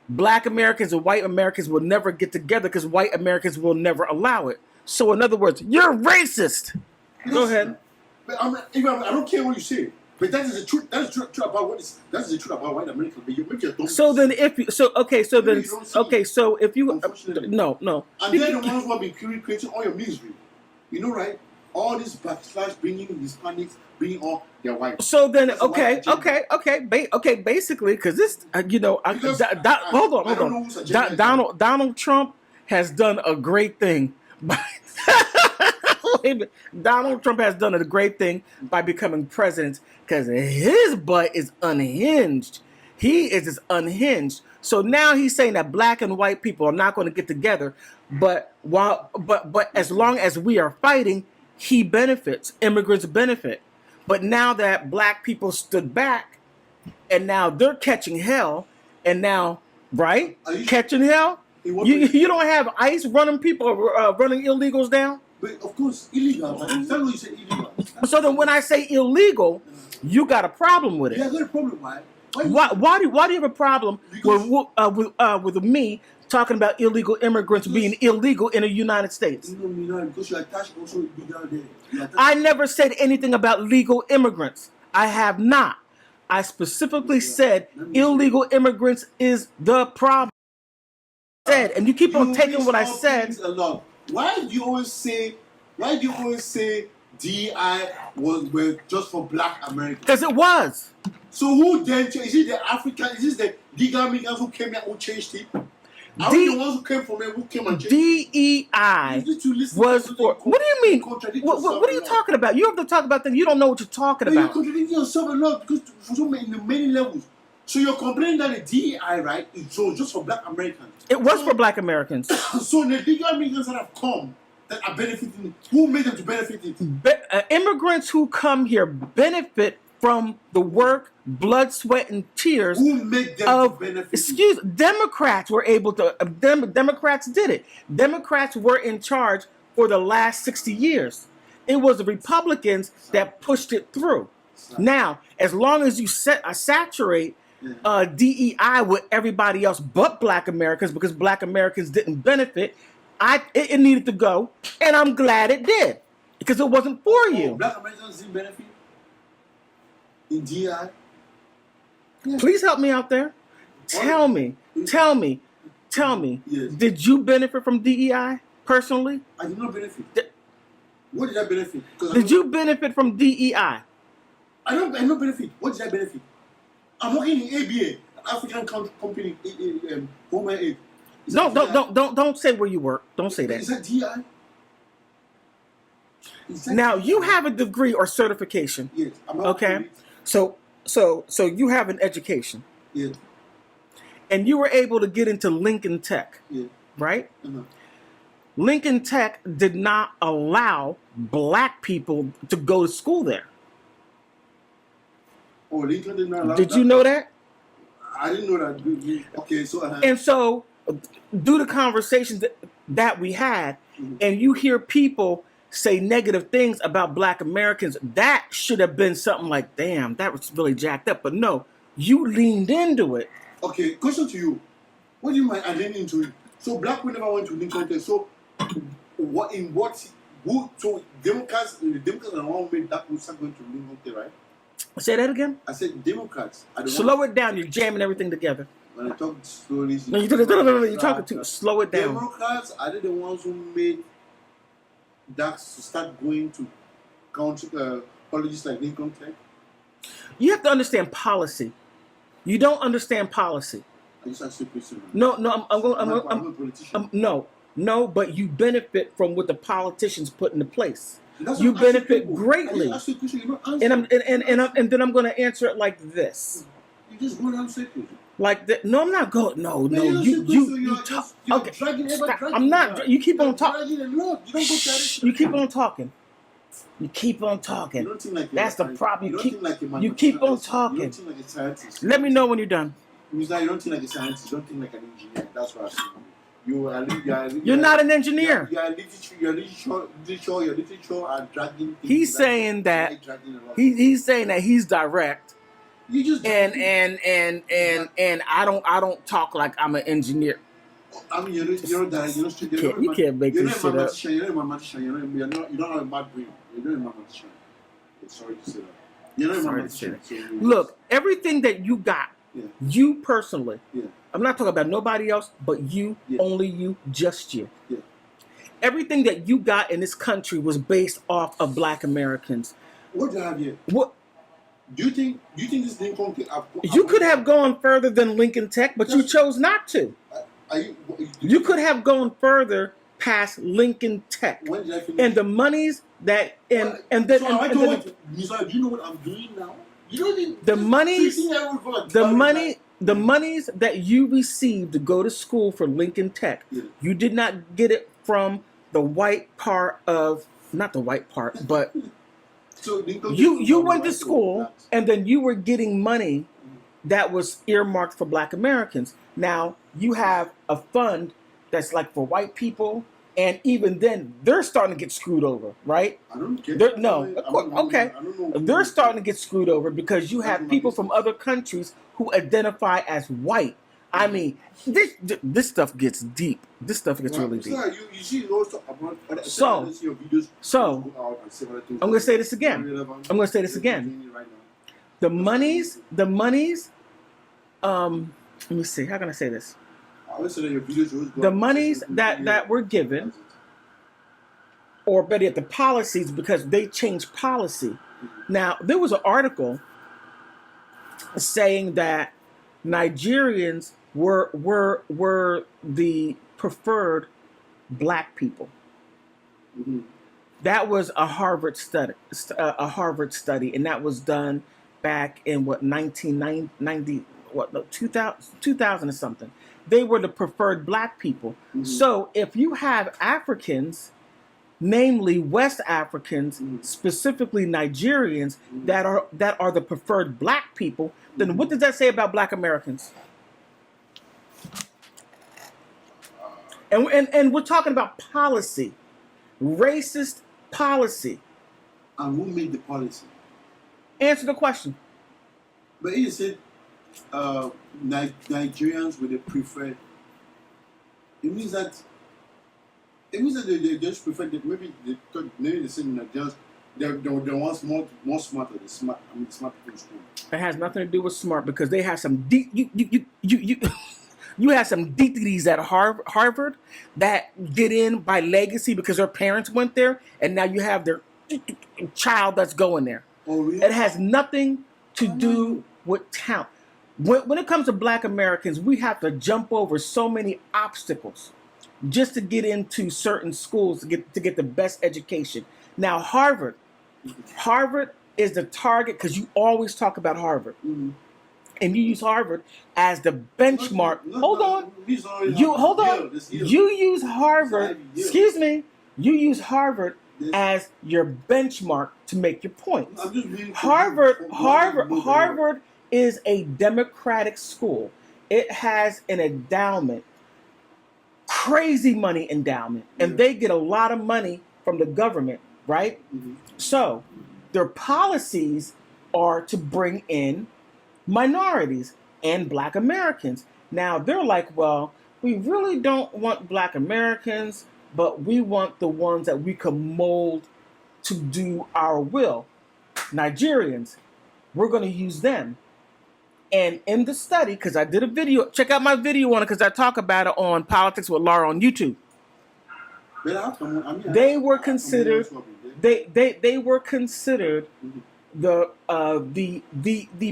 Black Americans and white Americans will never get together because white Americans will never allow it. So in other words, you're racist. Go ahead. But I don't care what you say. But that is the truth. That is true about that is the truth about white Americans. But you make your dumb. So then, if you so if you no. And they're the ones who have been creating all your misery. You know, right? All this backslash bringing Hispanics, bringing all their white. So then, okay. Basically, because this, hold on. Donald Trump has done a great thing. Donald Trump has done a great thing by becoming president because his butt is unhinged. He is just unhinged. So now he's saying that black and white people are not going to get together, but as long as we are fighting, he benefits. Immigrants benefit. But now that black people stood back, and now they're catching hell, and now catching hell. You don't have ICE running people, running illegals down? But of course, illegal. That's what you say illegal. So then when I say illegal, you got a problem with it. Yeah, I got a problem. Why do you have a problem with me talking about illegal immigrants being illegal in the United States? Because you attach also illegal there. I never said anything about legal immigrants. I have not. I specifically said illegal immigrants is the problem. And you keep on taking what I said. Why do you always say DEI were just for black Americans? Because it was. So who then changed? Is it the African? Is this the legal migrants who came here who changed it? Are we the ones who came from here who came and changed DEI was for. What do you mean? What are you talking about? You have to talk about things. You don't know what you're talking about. You're contradicting yourself a lot because for so many levels. So you're complaining that the DEI, right, is just for black Americans. It was for black Americans. So the legal migrants that have come, that are benefiting, who made them to benefit it? Immigrants who come here benefit from the work, blood, sweat, and tears. Who made them to benefit? Democrats were able to. Democrats did it. Democrats were in charge for the last 60 years. It was the Republicans that pushed it through. Now, as long as you saturate DEI with everybody else but black Americans, because black Americans didn't benefit, it needed to go, and I'm glad it did because it wasn't for you. Black Americans didn't benefit in DEI. Yeah. Please help me out there. Tell me. Yes. Did you benefit from DEI personally? I did not benefit. What did I benefit? Did you benefit from DEI? I don't benefit. What did I benefit? I'm working in ABA, African company, Home Aid. Don't say where you work. Don't say that. Is that DI? Now you have a degree or certification. Yes. Okay. So you have an education. Yes. And you were able to get into Lincoln Tech. Yes. Right? Uh-huh. Lincoln Tech did not allow black people to go to school there. Oh, Lincoln did not allow Did you know that? I didn't know that. Okay, so and so, due to conversations that we had, and you hear people say negative things about black Americans, that should have been something like, damn, that was really jacked up. But no, you leaned into it. Okay, question to you. What do you mean I leaned into it? So black people never went to Lincoln Tech. So what So Democrats are the one who made that who start going to Lincoln, right? Say that again. I said Democrats are the Slow ones. it down. You're jamming everything together. When I talk slowly, No, you're talking too. Slow it down. Democrats are they the ones who made that to start going to country colleges like Lincoln Tech? You have to understand policy. You don't understand policy. I just asked you a question. No, I'm a politician. no, but you benefit from what the politicians put into place. That's You what I'm asking benefit people. greatly. I just asked you a question. You're not answering. And then I'm going to answer it like this. You just go down circles. Like that. No, I'm not going. No. You talk. Okay. Stop. I'm not. You keep on talking. You don't go to You keep on talking. You keep on talking. You don't think like That's the problem. You keep on talking. You don't think like a scientist. Let me know when you're done. You don't think like a scientist. You don't think like an engineer. That's what I'm saying. You're not an engineer. Your literature are dragging. He's saying that he's saying that he's direct. You just and I don't talk like I'm an engineer. I mean, you're direct. You can't make this shit up. You're not a mathematician. You don't have a mad brain. You're not a mathematician. Sorry to say that. You're not a mathematician. Look, everything that you got, you personally. Yeah. I'm not talking about nobody else, but you, only you, just you. Yeah. Everything that you got in this country was based off of Black Americans. What do you have here? What? Do you think this Lincoln Tech? You could have gone further than Lincoln Tech, but you chose not to. You could have gone further past Lincoln Tech. When did I finish? And the monies that do you know what I'm doing now? You don't need the monies that you received to go to school for Lincoln Tech. Yeah. You did not get it from the white part of, not the white part, but so you went to school and then you were getting money that was earmarked for Black Americans. Now you have a fund that's like for white people, and even then they're starting to get screwed over, right? I don't care. They're starting to get screwed over because you have people from other countries who identify as white. I mean, this stuff gets deep. This stuff gets really deep. You see, about So, I'm going to say this again. The monies, let me see, how can I say this? The monies that were given, or better yet, the policies, because they changed policy. Now, there was an article saying that Nigerians were the preferred Black people. Mm-hmm. That was a Harvard study, and that was done back in 1990, 2000 or something. They were the preferred Black people. Mm-hmm. So if you have Africans, namely West Africans, specifically Nigerians, that are the preferred Black people, then what does that say about Black Americans? And we're talking about policy, racist policy. And who made the policy? Answer the question. But you said Nigerians were the preferred. It means that they just prefer that maybe they say Nigerians they're the ones more smarter. The smart people in school. It has nothing to do with smart because they have some deep you have some deities at Harvard that get in by legacy because their parents went there, and now you have their child that's going there. Oh, really? It has nothing to do with talent. When it comes to Black Americans, we have to jump over so many obstacles just to get into certain schools to get the best education. Now, Harvard is the target because you always talk about Harvard. Mm-hmm. And you use Harvard as the benchmark. Hold on. You use Harvard. Excuse me. You use Harvard as your benchmark to make your points. Harvard is a democratic school. It has an endowment, crazy money endowment, and they get a lot of money from the government, right? Mm-hmm. So their policies are to bring in minorities and Black Americans. Now they're like, well, we really don't want Black Americans. but we want the ones that we can mold to do our will. Nigerians, we're going to use them. And in the study, because I did a video, check out my video on it because I talk about it on Politics with Laura on YouTube. They were considered. They were considered the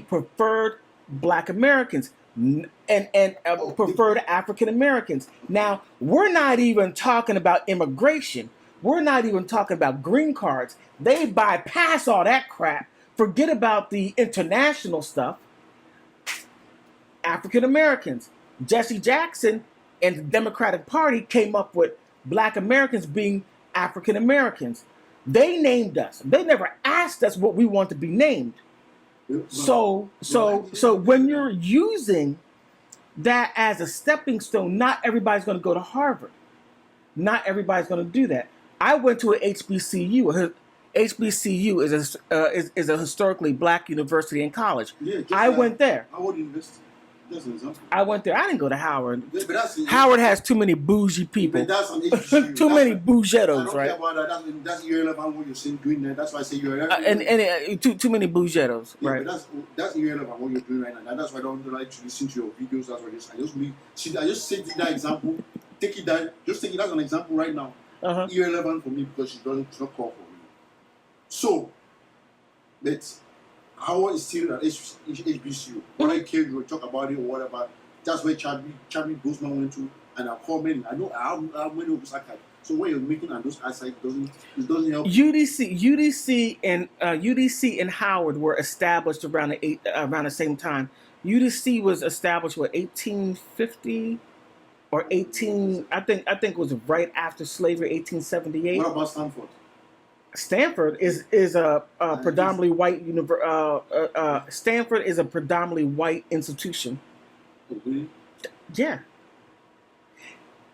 preferred Black Americans and preferred African Americans. Now we're not even talking about immigration. We're not even talking about green cards. They bypass all that crap. Forget about the international stuff. African Americans. Jesse Jackson and the Democratic Party came up with Black Americans being African Americans. They named us. They never asked us what we want to be named. So when you're using that as a stepping stone, not everybody's going to go to Harvard. Not everybody's going to do that. I went to an HBCU. HBCU is a historically Black university and college. Yeah, I went there. Howard University. That's an example. I went there. I didn't go to Howard. Yeah, but Howard has too many bougie people. But that's an HBCU. Too many bougettos, I don't right? care about that. That's irrelevant what you're saying doing there. That's why I say you're Too many bougettos, yeah, right? But that's irrelevant what you're doing right now. That's why I don't like to listen to your videos. That's why I just said that example. Take it down. Just take it as an example right now. Irrelevant for me because it's not called for me. So, but Howard is still at HBCU. When I care, you will talk about it or whatever. That's where Chadwick Boseman went to, and I'll call many. I know I have many of those archives. So when you're making on those archives, it doesn't help. UDC and Howard were established around the same time. UDC was established 1850 or 18. I think it was right after slavery, 1878. What about Stanford? Stanford is a predominantly white Stanford is a predominantly white institution. Really? Yeah.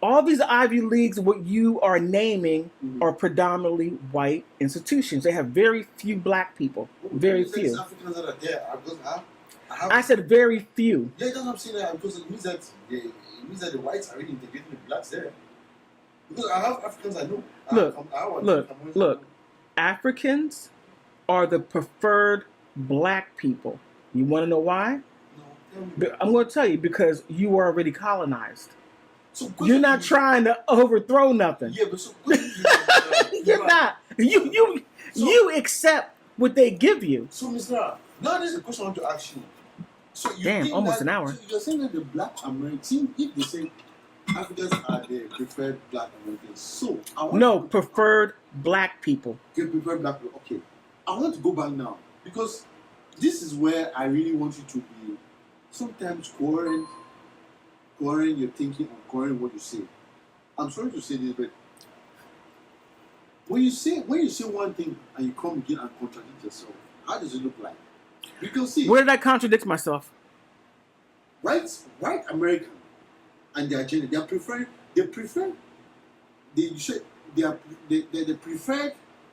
All these Ivy Leagues, what you are naming, are predominantly white institutions. They have very few Black people. Very few. Africans that are there. I said very few. Yeah, that's what I'm saying. Because it means that the whites are really integrating the Blacks there. Because I have Africans I know. Look. Africans are the preferred Black people. You want to know why? No, I'm going to tell you, because you were already colonized. So you're not trying to overthrow nothing. Yeah, but so you're not. You accept what they give you. So, Mr. Now there's a question I want to ask you. So you damn, think almost that, an hour. So you're saying that the Black Americans, if they say Africans are the preferred Black Americans, so preferred Black people. Okay, preferred Black people. Okay, I want to go back now because this is where I really want you to be. Sometimes coherent your thinking and coherent what you say. I'm sorry to say this, but when you say one thing and you come again and contradict yourself, how does it look like? Because see, where did I contradict myself? White American and their agenda, they prefer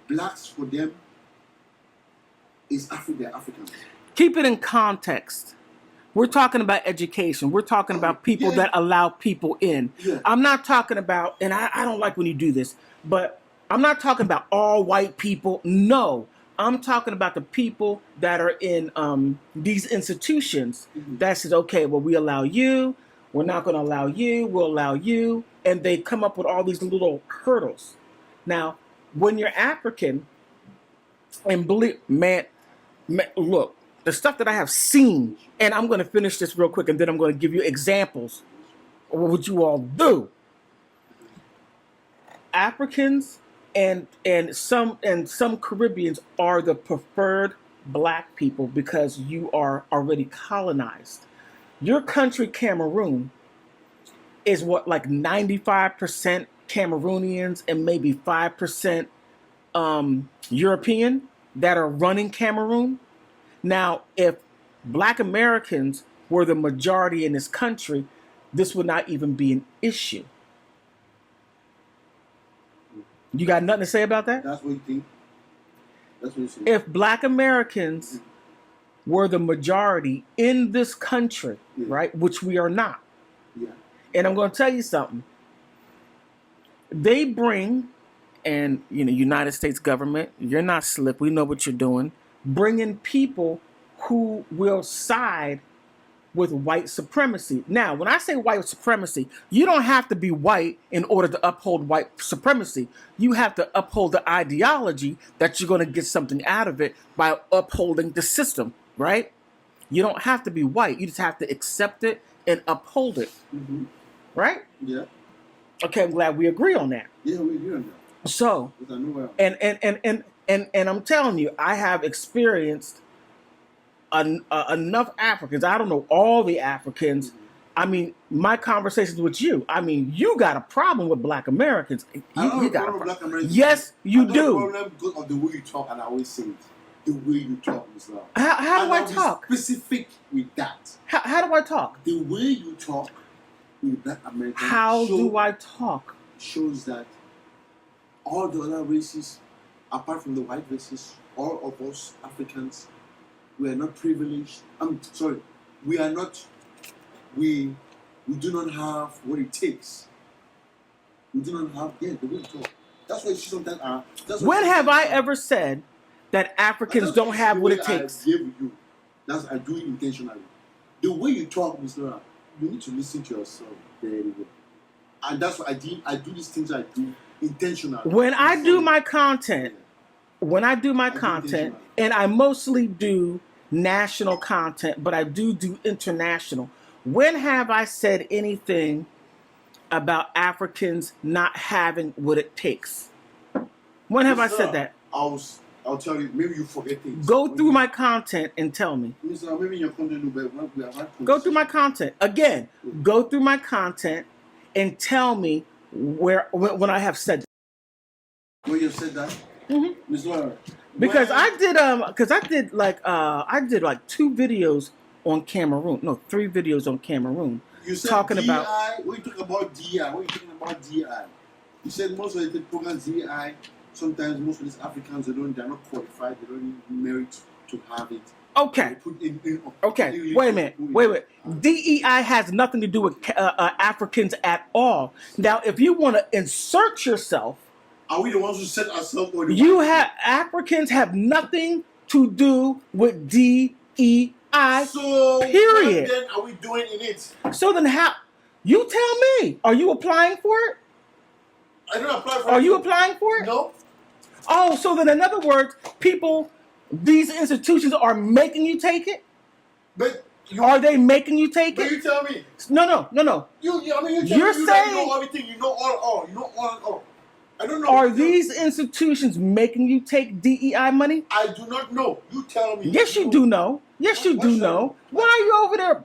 Blacks for them is they're Africans. Keep it in context. We're talking about education. We're talking about people that allow people in. Yeah. I'm not talking about, and I don't like when you do this, but I'm not talking about all white people. No. I'm talking about the people that are in these institutions that says, okay, well, we allow you. We're not going to allow you. We'll allow you. And they come up with all these little hurdles. Now, when you're African, and believe, man, look, the stuff that I have seen, and I'm going to finish this real quick, and then I'm going to give you examples of what you all do. Africans and some Caribbeans are the preferred Black people because you are already colonized. Your country, Cameroon, is what, like 95% Cameroonians and maybe 5% European that are running Cameroon. Now, if Black Americans were the majority in this country, this would not even be an issue. You got nothing to say about that? That's what you think? That's what you say. If Black Americans were the majority in this country, right, which we are not. Yeah. And I'm going to tell you something. They bring, and United States government, you're not slick. We know what you're doing. Bring in people who will side with white supremacy. Now, when I say white supremacy, you don't have to be white in order to uphold white supremacy. You have to uphold the ideology that you're going to get something out of it by upholding the system, right? You don't have to be white. You just have to accept it and uphold it, right? Yeah. Okay, I'm glad we agree on that. Yeah, we agree on that. So, and I'm telling you, I have experienced enough Africans. I don't know all the Africans. I mean, my conversations with you. I mean, you got a problem with Black Americans. You got a problem. Black Americans. Yes, you do. I problem because of the way you talk, and I always say it. The way you talk, Mr. Lau. How do I talk? Specific with that. How do I talk? The way you talk with Black Americans. How do I talk? Shows that all the other races, apart from the white races, all of us Africans, we are not privileged. I'm sorry, we are not. We do not have what it takes. We do not have the way to talk. That's why sometimes. When have I ever said that Africans don't have what it takes? I do it intentionally. The way you talk, Mr. Lau, you need to listen to yourself very well. And that's what I do. I do these things I do intentionally. When I do my content, and I mostly do national content, but I do international. When have I said anything about Africans not having what it takes? When have I said that? I'll tell you. Maybe you forget things. Go through my content and tell me. Maybe your content go through my content again. Go through my content and tell me when I have said that. When you said that, because I did like 2 videos on Cameroon. No, 3 videos on Cameroon. You said talking DEI. about. When you talk about DEI, when you talking about DEI, you said most of the programs DEI. Sometimes most of these Africans they're not qualified. They don't merit to have it. Okay. Okay. Wait a minute. DEI has nothing to do with Africans at all. Now, if you want to insert yourself, are we the ones who set ourselves? Africans have nothing to do with DEI. So period. What then are we doing in it? So then how? You tell me. Are you applying for it? I don't apply for it. Are you applying for it? No. Oh, so then in other words, these institutions are making you take it? But are they making you take it? But you tell me. No. You're saying you know everything. You know all. I don't know. Are these institutions making you take DEI money? I do not know. You tell me. Yes, you do know. Yes, you do know. Why are you over there?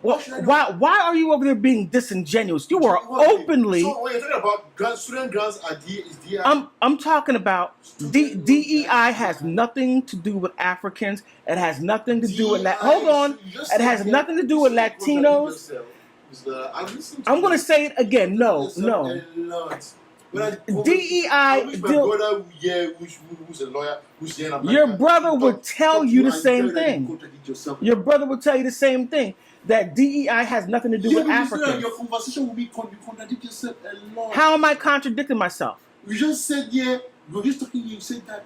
Why are you over there being disingenuous? You are openly. So when you're talking about student grants, is DEI? I'm talking about DEI has nothing to do with Africans. It has nothing to do with hold on. It has nothing to do with Latinos. I'm going to say it again. No. DEI. I wish my brother who's a lawyer, who's here in America, your brother would tell you the same thing. Your brother would tell you the same thing. That DEI has nothing to do with Africans. Your conversation will be contradict yourself a lot. How am I contradicting myself? You just said we're just talking. You said that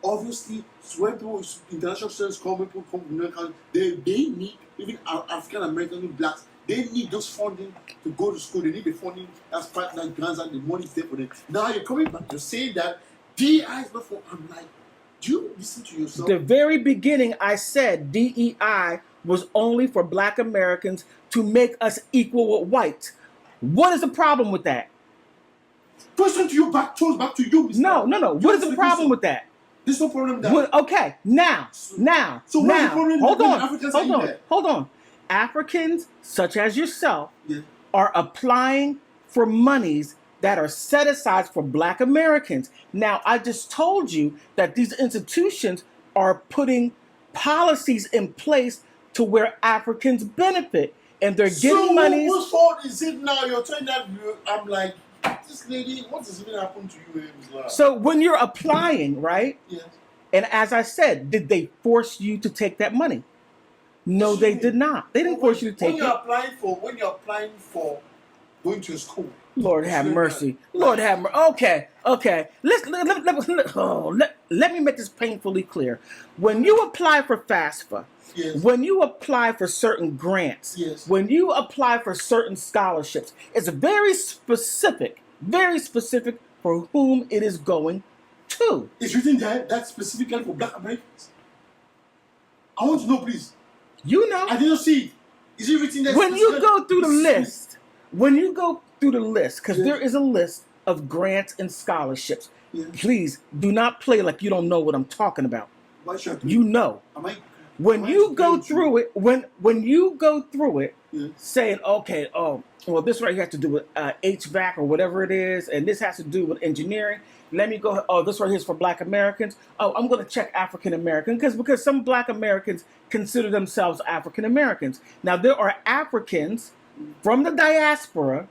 obviously when people international students come from America, they need even African American blacks. They need those funding to go to school. They need the funding as part of that grants and the money is there for them. Now you're coming back. You're saying that DEI is not for. I'm like, do you listen to yourself? The very beginning, I said DEI was only for Black Americans to make us equal with whites. What is the problem with that? Question to you back to you. No. What is the problem with that? There's no problem there. Okay, now. So what's the problem? Hold on. Africans, such as yourself, are applying for monies that are set aside for Black Americans. Now, I just told you that these institutions are putting policies in place to where Africans benefit, and they're getting money. So whose fault is it now? You're telling that I'm like, this lady, what has even happened to you? So when you're applying, right? Yes. And as I said, did they force you to take that money? No, they did not. They didn't force you to take it. When you're applying for going to school, Lord have mercy. Lord have mercy. Okay. Let me make this painfully clear. When you apply for FAFSA, Yes. when you apply for certain grants, Yes. when you apply for certain scholarships, it's very specific for whom it is going to. It's written there that's specifically for Black Americans. I want to know, please. You know. I didn't see it. Is it written there? When you go through the list, because Yes. there is a list of grants and scholarships, Yeah. please do not play like you don't know what I'm talking about. Why should I do You it? know. Am I You go going through it, when you go through it, Yeah. saying, okay, oh, well, this right here has to do with HVAC or whatever it is, and this has to do with engineering. Let me go, oh, this right here is for Black Americans. Oh, I'm going to check African American because some Black Americans consider themselves African Americans. Now, there are Africans from the diaspora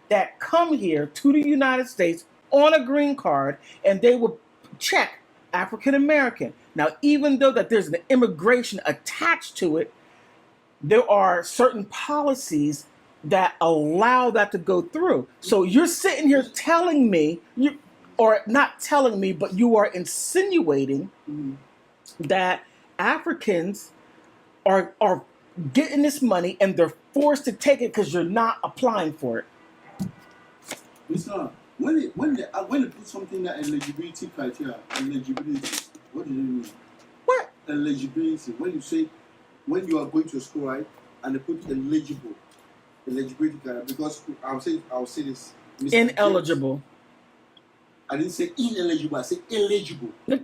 that come here to the United States on a green card, and they will check African American. Now, even though that there's an immigration attached to it, there are certain policies that allow that to go through. So you're sitting here telling me, or not telling me, but you are insinuating that Africans are getting this money and they're forced to take it because you're not applying for it. Listen, when they put something like eligibility criteria, eligibility, what do they mean? What? Eligibility. When you are going to school, right, and they put eligibility criteria, because I'll say this. Mr. Ineligible. James, I didn't say ineligible. I said eligible. There's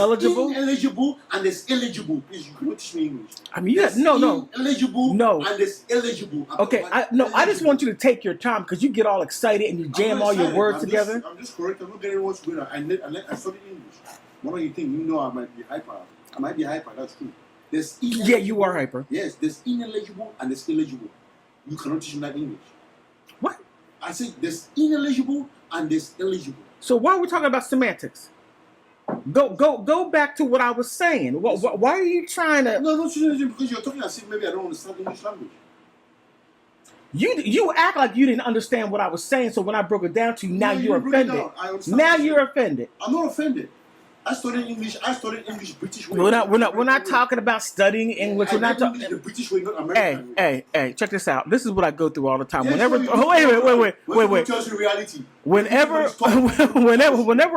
Eligible? ineligible and there's eligible. Please, you cannot teach me English. I mean, There's no. Eligible. No. And there's eligible. Okay, I just want you to take your time because you get all excited and you jam all your words together. I'm just correct. I'm not getting what's going on. I studied English. What do you think? You know I might be hyper. That's true. There's ineligible. Yeah, you are hyper. Yes, there's ineligible and there's eligible. You cannot teach me that English. What? I said there's ineligible and there's eligible. So why are we talking about semantics? Go back to what I was saying. Why are you trying to? No, because you're talking as if maybe I don't understand English language. You act like you didn't understand what I was saying. So when I broke it down to you, now you're offended. Now you're offended. I'm not offended. I studied English British way. We're not talking about studying English. We're not talking the British way, not American way. Hey, check this out. This is what I go through all the time. Yes, Whenever wait. Tells you reality. Whenever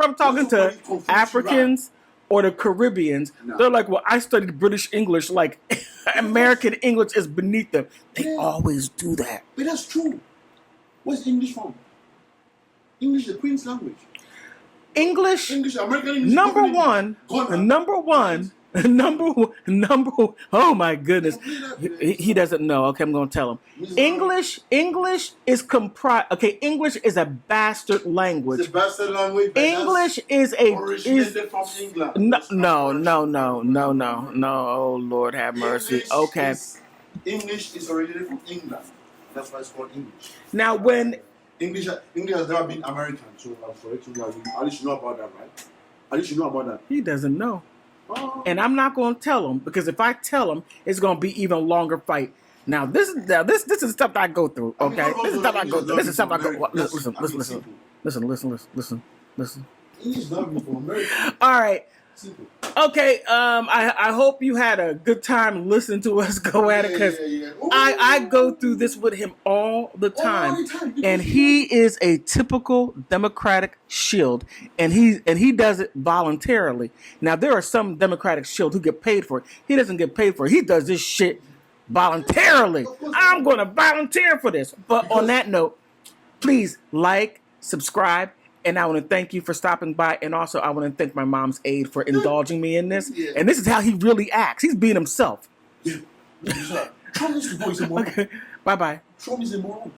I'm talking to Africans or the Caribbeans, they're like, well, I studied British English, like American English is beneath them. They always do that. But that's true. What's English from? English is the Queen's language. English, American English. number one. Oh my goodness, he doesn't know. Okay, I'm gonna tell him. English is comprised. Okay, English is a bastard language. It's a bastard language. English is originated from England. No. Oh Lord, have mercy. Okay, English is originated from England. That's why it's called English. Now when English has never been American, so I'm correcting you. At least you know about that, right? At least you know about that. he doesn't know. Oh. And I'm not going to tell him because if I tell him, it's going to be even longer fight. Now this is stuff that I go through. Okay, this is stuff I go through. This is stuff I go. Listen. English not been from America. All right. Simple. Okay. I hope you had a good time listening to us go at it because I go through this with him all the time, and he is a typical Democratic shield, and he does it voluntarily. Now there are some Democratic shields who get paid for it. He doesn't get paid for it. He does this shit voluntarily. I'm going to volunteer for this. But on that note, please like, subscribe. And I want to thank you for stopping by. And also, I want to thank my mom's aide for indulging me in this. Yeah. And this is how he really acts. He's being himself. Yeah. Trump is the boy. Okay. Bye-bye. Trump is a moron.